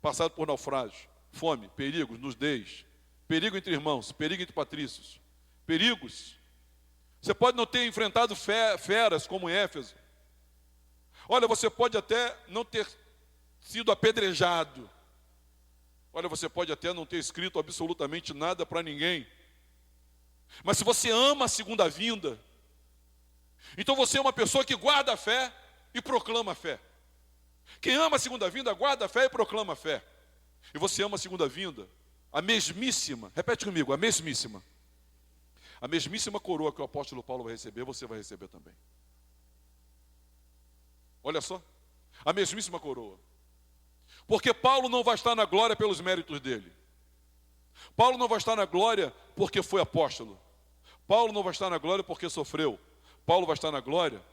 passado por naufrágio, fome, perigos, nudez, perigo entre irmãos, perigo entre patrícios, perigos. Você pode não ter enfrentado feras como em Éfeso. Olha, você pode até não ter sido apedrejado. Olha, você pode até não ter escrito absolutamente nada para ninguém. Mas se você ama a segunda vinda, então você é uma pessoa que guarda a fé e proclama a fé. Quem ama a segunda vinda, guarda a fé e proclama a fé. E você ama a segunda vinda, a mesmíssima, repete comigo, a mesmíssima coroa que o apóstolo Paulo vai receber, você vai receber também. Olha só, a mesmíssima coroa. Porque Paulo não vai estar na glória pelos méritos dele. Paulo não vai estar na glória porque foi apóstolo. Paulo não vai estar na glória porque sofreu. Paulo vai estar na glória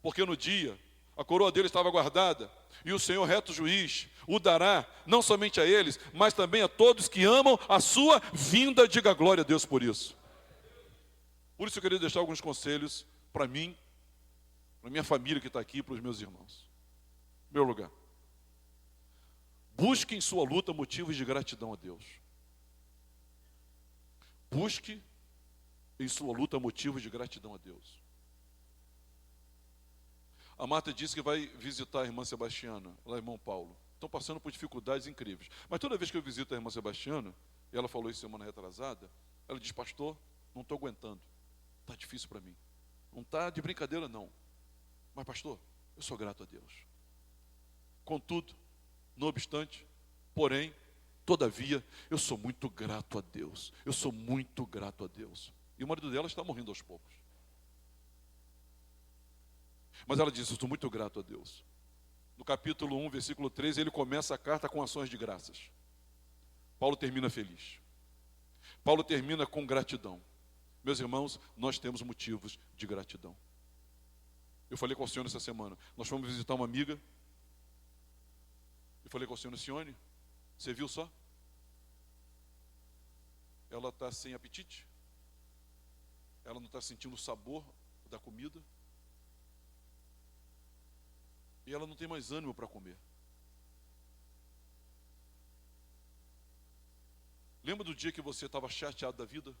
porque no dia a coroa dele estava guardada e o Senhor reto juiz, o dará não somente a eles, mas também a todos que amam a sua vinda. Diga glória a Deus por isso. Por isso eu queria deixar alguns conselhos para mim, para minha família que está aqui, para os meus irmãos. Em primeiro lugar, busque em sua luta motivos de gratidão a Deus. Busque em sua luta motivos de gratidão a Deus. A Marta disse que vai visitar a irmã Sebastiana, lá irmão Paulo. Estão passando por dificuldades incríveis. Mas toda vez que eu visito a irmã Sebastiana, e ela falou isso semana retrasada, ela diz, pastor, não estou aguentando. Está difícil para mim. Não está de brincadeira, não. Mas, pastor, eu sou grato a Deus. Contudo, não obstante, porém, todavia, eu sou muito grato a Deus. Eu sou muito grato a Deus. E o marido dela está morrendo aos poucos. Mas ela diz, eu estou muito grato a Deus. No capítulo 1, versículo 13, ele começa a carta com ações de graças. Paulo termina feliz. Paulo termina com gratidão. Meus irmãos, nós temos motivos de gratidão. Eu falei com a Sione essa semana. Nós fomos visitar uma amiga. Eu falei com a Sione, você viu só? Ela está sem apetite. Ela não está sentindo o sabor da comida. E ela não tem mais ânimo para comer. Lembra do dia que você estava chateado da vida?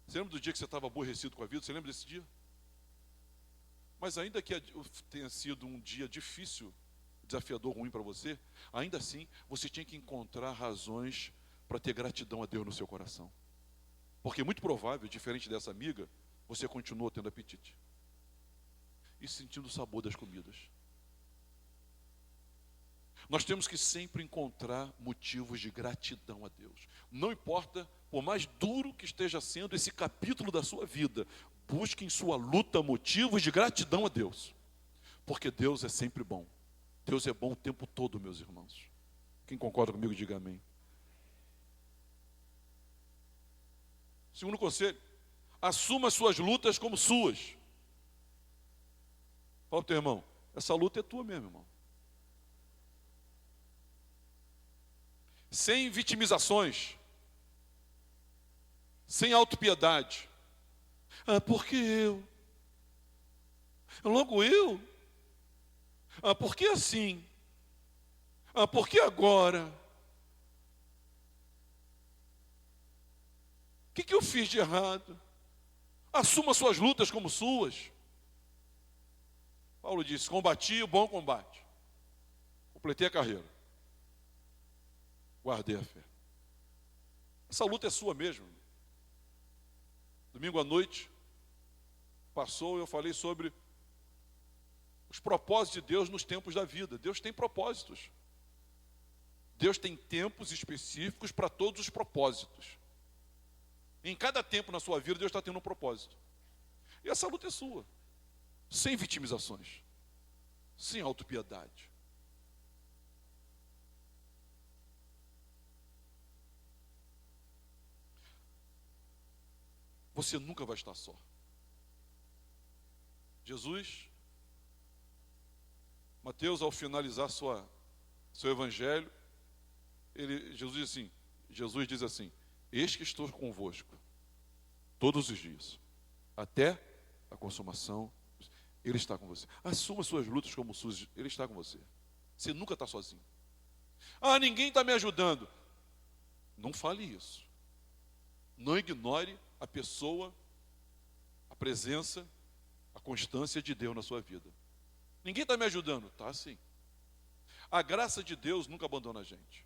Você lembra do dia que você estava aborrecido com a vida? Você lembra desse dia? Mas ainda que tenha sido um dia difícil, desafiador, ruim para você, ainda assim, você tinha que encontrar razões para ter gratidão a Deus no seu coração. Porque é muito provável, diferente dessa amiga, você continuou tendo apetite. E sentindo o sabor das comidas. Nós temos que sempre encontrar motivos de gratidão a Deus. Não importa, por mais duro que esteja sendo esse capítulo da sua vida, busque em sua luta motivos de gratidão a Deus. Porque Deus é sempre bom. Deus é bom o tempo todo, meus irmãos. Quem concorda comigo, diga amém. Segundo conselho, assuma as suas lutas como suas. Fala para o teu irmão, essa luta é tua mesmo, irmão. Sem vitimizações, sem autopiedade. Ah, porque eu? Logo eu? Ah, por que assim? Ah, por que agora? O que eu fiz de errado? Assuma suas lutas como suas. Paulo disse, combati o bom combate. Completei a carreira. Guardei a fé. Essa luta é sua mesmo. Domingo à noite, passou e eu falei sobre os propósitos de Deus nos tempos da vida. Deus tem propósitos. Deus tem tempos específicos para todos os propósitos. Em cada tempo na sua vida, Deus está tendo um propósito. E essa luta é sua. Sem vitimizações. Sem autopiedade. Você nunca vai estar só. Jesus, Mateus, ao finalizar seu evangelho, Jesus diz assim, eis que estou convosco todos os dias, até a consumação. Ele está com você. Assuma suas lutas como suas, Ele está com você. Você nunca está sozinho. Ah, ninguém está me ajudando. Não fale isso. Não ignore a pessoa, a presença, a constância de Deus na sua vida. Ninguém está me ajudando. Tá sim. A graça de Deus nunca abandona a gente.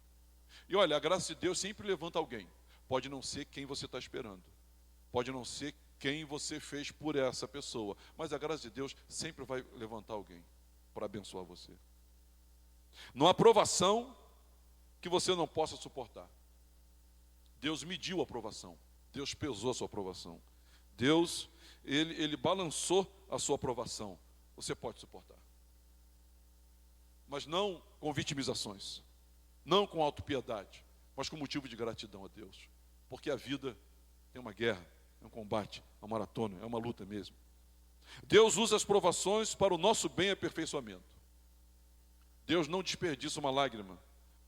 E olha, a graça de Deus sempre levanta alguém. Pode não ser quem você está esperando. Pode não ser quem você fez por essa pessoa. Mas a graça de Deus sempre vai levantar alguém para abençoar você. Não há provação que você não possa suportar. Deus mediu a aprovação. Deus pesou a sua aprovação. Deus, ele balançou a sua aprovação. Você pode suportar. Mas não com vitimizações. Não com autopiedade. Mas com motivo de gratidão a Deus. Porque a vida tem uma guerra, é um combate, é uma maratona, é uma luta mesmo. Deus usa as provações para o nosso bem e aperfeiçoamento. Deus não desperdiça uma lágrima.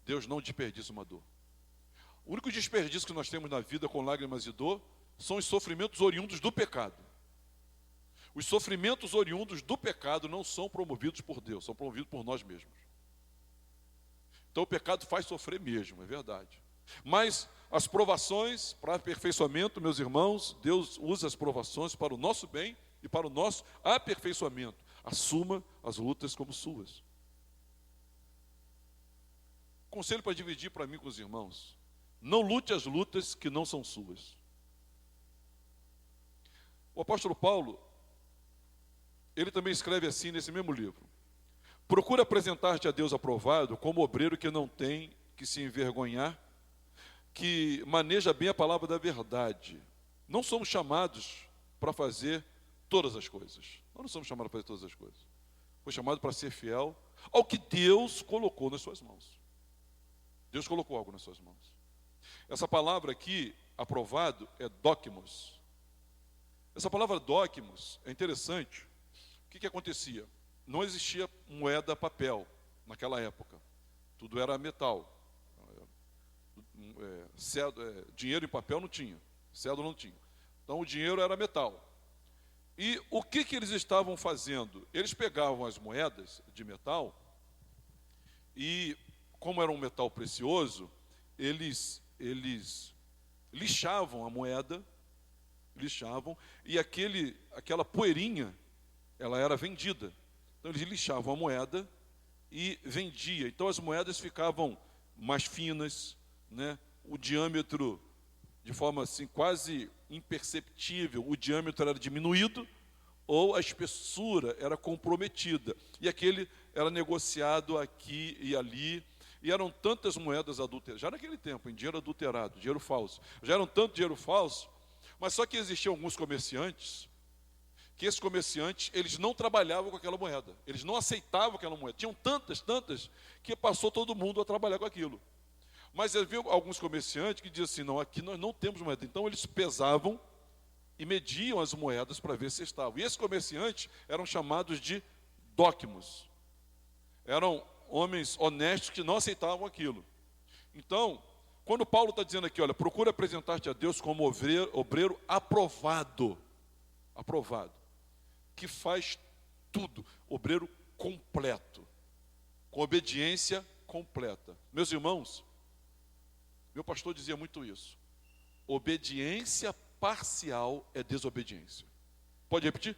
Deus não desperdiça uma dor. O único desperdício que nós temos na vida com lágrimas e dor são os sofrimentos oriundos do pecado. Os sofrimentos oriundos do pecado não são promovidos por Deus, são promovidos por nós mesmos. Então o pecado faz sofrer mesmo, é verdade. Mas as provações para aperfeiçoamento, meus irmãos, Deus usa as provações para o nosso bem e para o nosso aperfeiçoamento. Assuma as lutas como suas. Conselho para dividir para mim com os irmãos: não lute as lutas que não são suas. O apóstolo Paulo, ele também escreve assim nesse mesmo livro: procura apresentar-te a Deus aprovado como obreiro que não tem que se envergonhar, que maneja bem a palavra da verdade. Não somos chamados para fazer todas as coisas. Nós não somos chamados para fazer todas as coisas. Foi chamado para ser fiel ao que Deus colocou nas suas mãos. Deus colocou algo nas suas mãos. Essa palavra aqui, aprovado, é dokimos. Essa palavra dokimos é interessante. O que acontecia? Não existia moeda papel naquela época. Tudo era metal. Dinheiro em papel não tinha. Cédula não tinha. Então o dinheiro era metal. E o que eles estavam fazendo? Eles pegavam as moedas de metal e, como era um metal precioso, eles lixavam a moeda, e aquela poeirinha, ela era vendida. Então eles lixavam a moeda e vendia. Então as moedas ficavam mais finas, né? O diâmetro, de forma assim quase imperceptível, o diâmetro era diminuído, ou a espessura era comprometida. E aquele era negociado aqui e ali. E eram tantas moedas adulteradas, já naquele tempo, em dinheiro adulterado, dinheiro falso. Já eram tanto dinheiro falso, mas só que existiam alguns comerciantes, que esses comerciantes, eles não trabalhavam com aquela moeda. Eles não aceitavam aquela moeda. Tinham tantas, que passou todo mundo a trabalhar com aquilo. Mas havia alguns comerciantes que diziam assim: não, aqui nós não temos moeda. Então eles pesavam e mediam as moedas para ver se estavam. E esses comerciantes eram chamados de dokimos. Eram homens honestos que não aceitavam aquilo. Então, quando Paulo está dizendo aqui, olha, procura apresentar-te a Deus como obreiro aprovado, que faz tudo, obreiro completo, com obediência completa. Meus irmãos, meu pastor dizia muito isso: obediência parcial é desobediência. Pode repetir?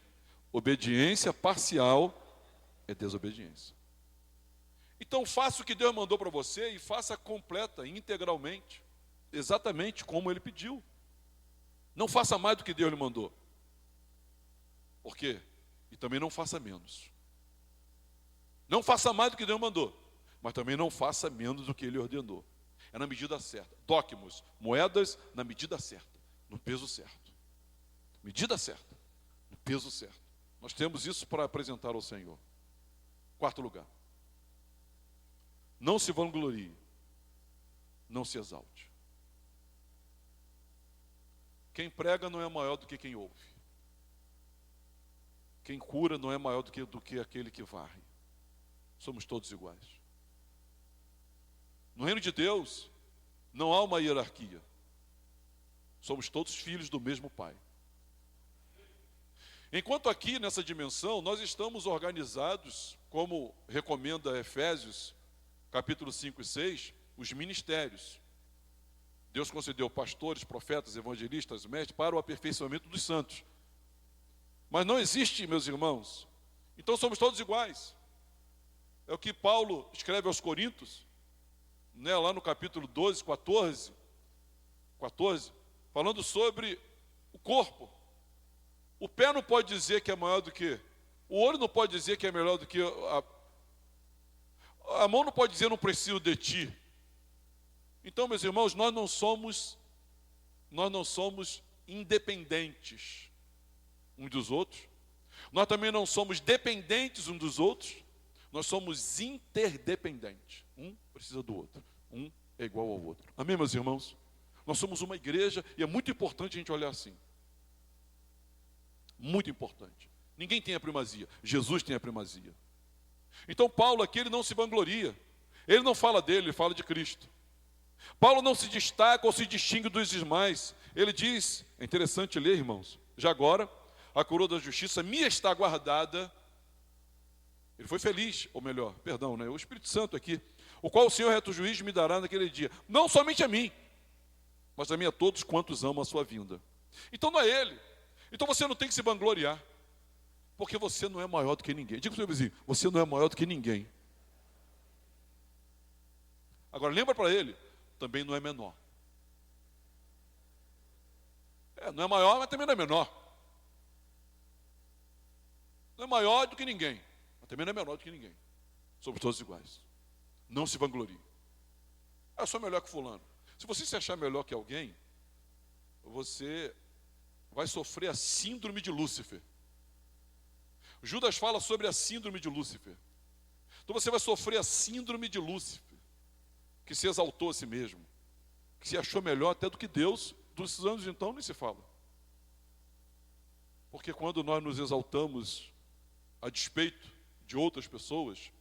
Obediência parcial é desobediência. Então faça o que Deus mandou para você e faça completa, integralmente, exatamente como Ele pediu. Não faça mais do que Deus lhe mandou. Por quê? E também não faça menos. Não faça mais do que Deus mandou, mas também não faça menos do que Ele ordenou. É na medida certa. Dokimos, moedas na medida certa, no peso certo. Medida certa, no peso certo. Nós temos isso para apresentar ao Senhor. Quarto lugar: não se vanglorie, não se exalte. Quem prega não é maior do que quem ouve. Quem cura não é maior do que aquele que varre. Somos todos iguais. No reino de Deus, não há uma hierarquia. Somos todos filhos do mesmo Pai. Enquanto aqui, nessa dimensão, nós estamos organizados, como recomenda Efésios, capítulo 5 e 6, os ministérios. Deus concedeu pastores, profetas, evangelistas, mestres para o aperfeiçoamento dos santos. Mas não existe, meus irmãos. Então somos todos iguais. É o que Paulo escreve aos Coríntios, né, lá no capítulo 12, 14, falando sobre o corpo. O pé não pode dizer que é maior do que, o olho não pode dizer que é melhor do que a mão não pode dizer não preciso de ti. Então, meus irmãos, nós não somos independentes uns dos outros. Nós também não somos dependentes uns dos outros. Nós somos interdependentes. Um precisa do outro. Um é igual ao outro. Amém, meus irmãos? Nós somos uma igreja e é muito importante a gente olhar assim. Muito importante. Ninguém tem a primazia. Jesus tem a primazia. Então Paulo aqui, ele não se vangloria. Ele não fala dele, ele fala de Cristo. Paulo não se destaca ou se distingue dos demais. Ele diz, é interessante ler, irmãos, já agora, a coroa da justiça me está guardada. Ele foi feliz, ou melhor, perdão, né? O Espírito Santo aqui, o qual o Senhor reto juiz me dará naquele dia, não somente a mim, mas também a todos quantos amam a sua vinda. Então não é ele. Então você não tem que se vangloriar, porque você não é maior do que ninguém. Diga para o seu vizinho, você não é maior do que ninguém. Agora lembra para ele, também não é menor. Não é maior, mas também não é menor. Não é maior do que ninguém, mas também não é menor do que ninguém. Somos todos iguais. Não se vanglorie. Eu sou melhor que fulano. Se você se achar melhor que alguém, você vai sofrer a síndrome de Lúcifer. Judas fala sobre a síndrome de Lúcifer. Então você vai sofrer a síndrome de Lúcifer, que se exaltou a si mesmo, que se achou melhor até do que Deus. Dos anos então nem se fala. Porque quando nós nos exaltamos a despeito de outras pessoas,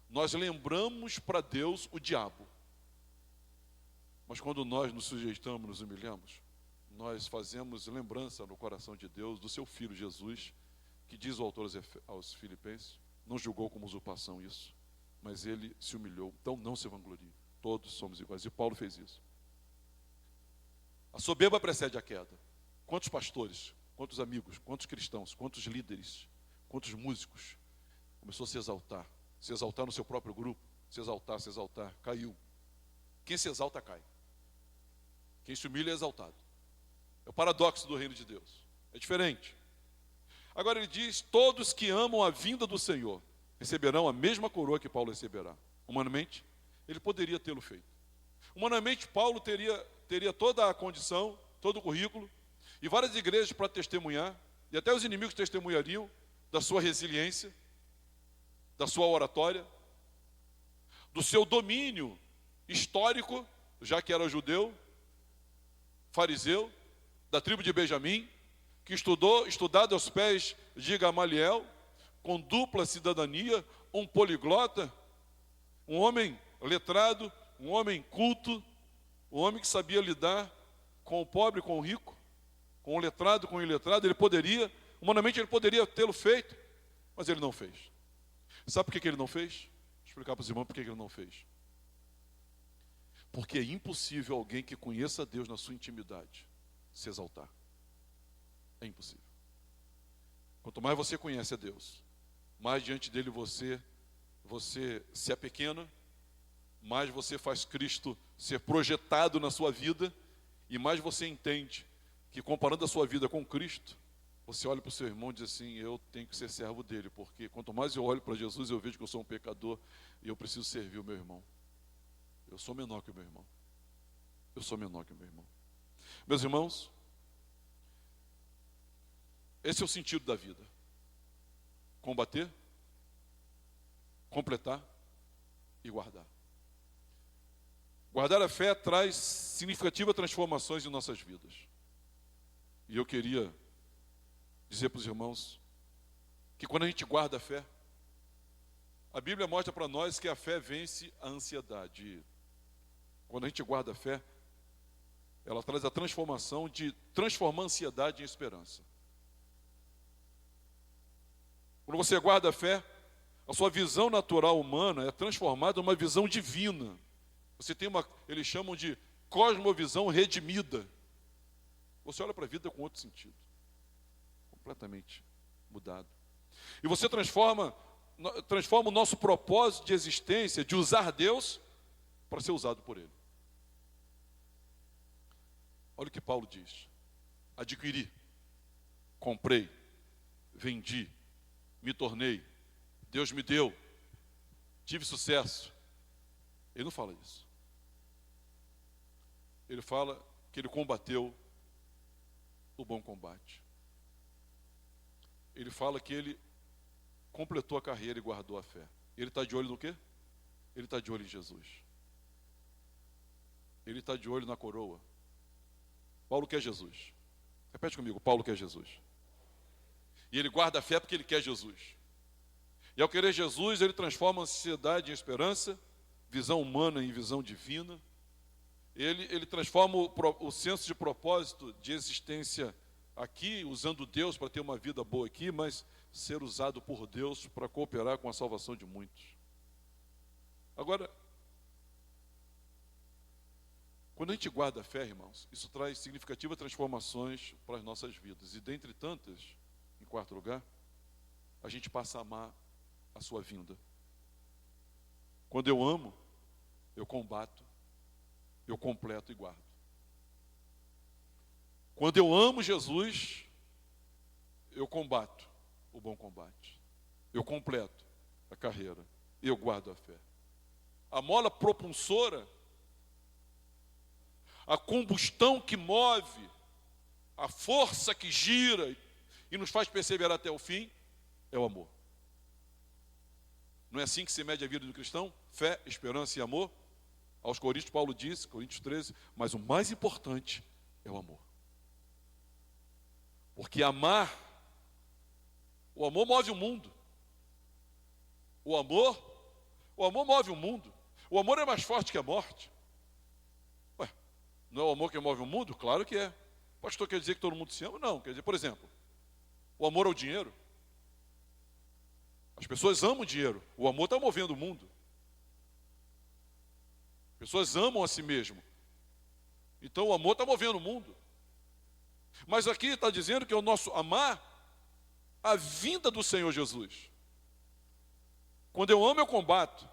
nós lembramos para Deus o diabo. Mas quando nós nos sujeitamos, nos humilhamos, nós fazemos lembrança no coração de Deus do seu Filho Jesus, que diz o autor aos Filipenses, não julgou como usurpação isso, mas ele se humilhou. Então não se vanglorie, todos somos iguais. E Paulo fez isso. A soberba precede a queda. Quantos pastores, quantos amigos, quantos cristãos, quantos líderes, quantos músicos começou a se exaltar no seu próprio grupo, se exaltar, caiu. Quem se exalta cai. Quem se humilha é exaltado. É o paradoxo do reino de Deus. É diferente. Agora ele diz, todos que amam a vinda do Senhor receberão a mesma coroa que Paulo receberá. Humanamente, ele poderia tê-lo feito. Humanamente, Paulo teria toda a condição, todo o currículo, e várias igrejas para testemunhar, e até os inimigos testemunhariam da sua resiliência, da sua oratória, do seu domínio histórico, já que era judeu, fariseu, da tribo de Benjamim, que estudado aos pés de Gamaliel, com dupla cidadania, um poliglota, um homem letrado, um homem culto, um homem que sabia lidar com o pobre, com o rico, com o letrado, com o iletrado. Humanamente ele poderia tê-lo feito, mas ele não fez. Sabe por que ele não fez? Vou explicar para os irmãos por que ele não fez. Porque é impossível alguém que conheça Deus na sua intimidade se exaltar. É impossível. Quanto mais você conhece a Deus, mais diante dele você se apequena, mais você faz Cristo ser projetado na sua vida, e mais você entende que, comparando a sua vida com Cristo, você olha para o seu irmão e diz assim, eu tenho que ser servo dele, porque quanto mais eu olho para Jesus, eu vejo que eu sou um pecador e eu preciso servir o meu irmão. Eu sou menor que o meu irmão. Eu sou menor que o meu irmão. Meus irmãos, esse é o sentido da vida. Combater, completar e guardar. Guardar a fé traz significativas transformações em nossas vidas. E eu queria dizer para os irmãos que quando a gente guarda a fé, a Bíblia mostra para nós que a fé vence a ansiedade. Quando a gente guarda a fé, ela traz a transformação de transformar a ansiedade em esperança. Quando você guarda a fé, a sua visão natural humana é transformada em uma visão divina. Você tem eles chamam de cosmovisão redimida. Você olha para a vida com outro sentido, completamente mudado. E você transforma o nosso propósito de existência, de usar Deus, para ser usado por Ele. Olha o que Paulo diz. Adquiri, comprei, vendi, me tornei, Deus me deu, tive sucesso. Ele não fala isso. Ele fala que ele combateu o bom combate. Ele fala que ele completou a carreira e guardou a fé. Ele está de olho no quê? Ele está de olho em Jesus. Ele está de olho na coroa. Paulo quer Jesus. Repete comigo, Paulo quer Jesus. E ele guarda a fé porque ele quer Jesus. E ao querer Jesus, ele transforma a ansiedade em esperança, visão humana em visão divina. Ele transforma o senso de propósito de existência aqui, usando Deus para ter uma vida boa aqui, mas ser usado por Deus para cooperar com a salvação de muitos. Agora, quando a gente guarda a fé, irmãos, isso traz significativas transformações para as nossas vidas. E dentre tantas, em quarto lugar, a gente passa a amar a sua vinda. Quando eu amo, eu combato, eu completo e guardo. Quando eu amo Jesus, eu combato o bom combate. Eu completo a carreira. Eu guardo a fé. A mola propulsora, a combustão que move, a força que gira e nos faz perseverar até o fim, é o amor. Não é assim que se mede a vida do cristão? Fé, esperança e amor? Aos Coríntios, Paulo disse, Coríntios 13, mas o mais importante é o amor. Porque amar, o amor move o mundo. O amor move o mundo. O amor é mais forte que a morte. Ué, não é o amor que move o mundo? Claro que é. Pastor, quer dizer que todo mundo se ama? Não, quer dizer, por exemplo, o amor ao dinheiro. As pessoas amam o dinheiro. O amor está movendo o mundo. As pessoas amam a si mesmo. Então o amor está movendo o mundo. Mas aqui está dizendo que é o nosso amar a vinda do Senhor Jesus. Quando eu amo, eu combato.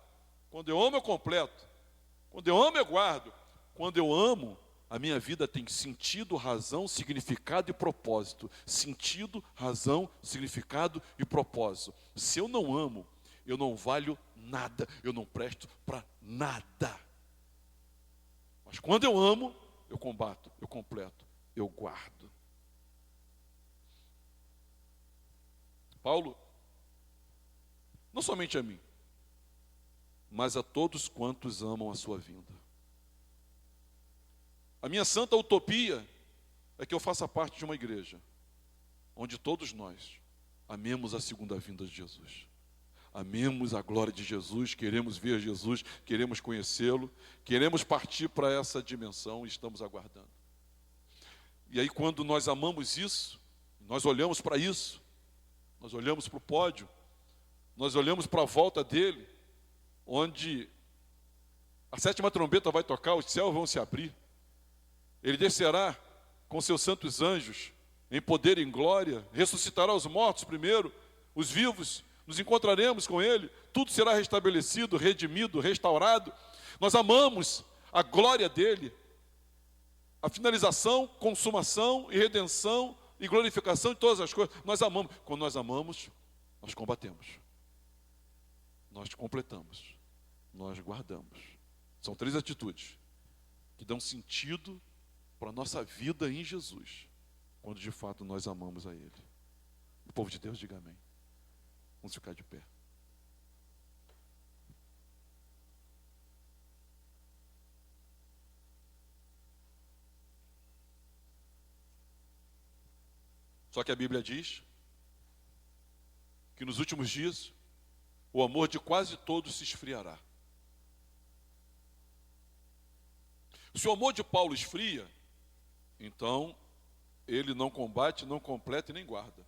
Quando eu amo, eu completo. Quando eu amo, eu guardo. Quando eu amo, a minha vida tem sentido, razão, significado e propósito. Sentido, razão, significado e propósito. Se eu não amo, eu não valho nada. Eu não presto para nada. Mas quando eu amo, eu combato, eu completo, eu guardo. Paulo, não somente a mim, mas a todos quantos amam a sua vinda. A minha santa utopia é que eu faça parte de uma igreja onde todos nós amemos a segunda vinda de Jesus. Amemos a glória de Jesus, queremos ver Jesus, queremos conhecê-lo, queremos partir para essa dimensão e estamos aguardando. E aí quando nós amamos isso, nós olhamos para isso, nós olhamos para o pódio, nós olhamos para a volta dele, onde a sétima trombeta vai tocar, os céus vão se abrir. Ele descerá com seus santos anjos, em poder e em glória, ressuscitará os mortos primeiro, os vivos, nos encontraremos com ele, tudo será restabelecido, redimido, restaurado. Nós amamos a glória dele, a finalização, consumação e redenção e glorificação de todas as coisas. Nós amamos. Quando nós amamos, nós combatemos. Nós completamos. Nós guardamos. São 3 atitudes que dão sentido para a nossa vida em Jesus, quando de fato nós amamos a Ele. O povo de Deus diga amém. Vamos ficar de pé. Só que a Bíblia diz que nos últimos dias o amor de quase todos se esfriará. Se o amor de Paulo esfria, então ele não combate, não completa e nem guarda.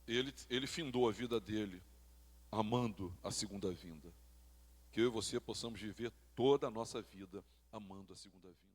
Ele findou a vida dele amando a segunda vinda. Que eu e você possamos viver toda a nossa vida amando a segunda vinda.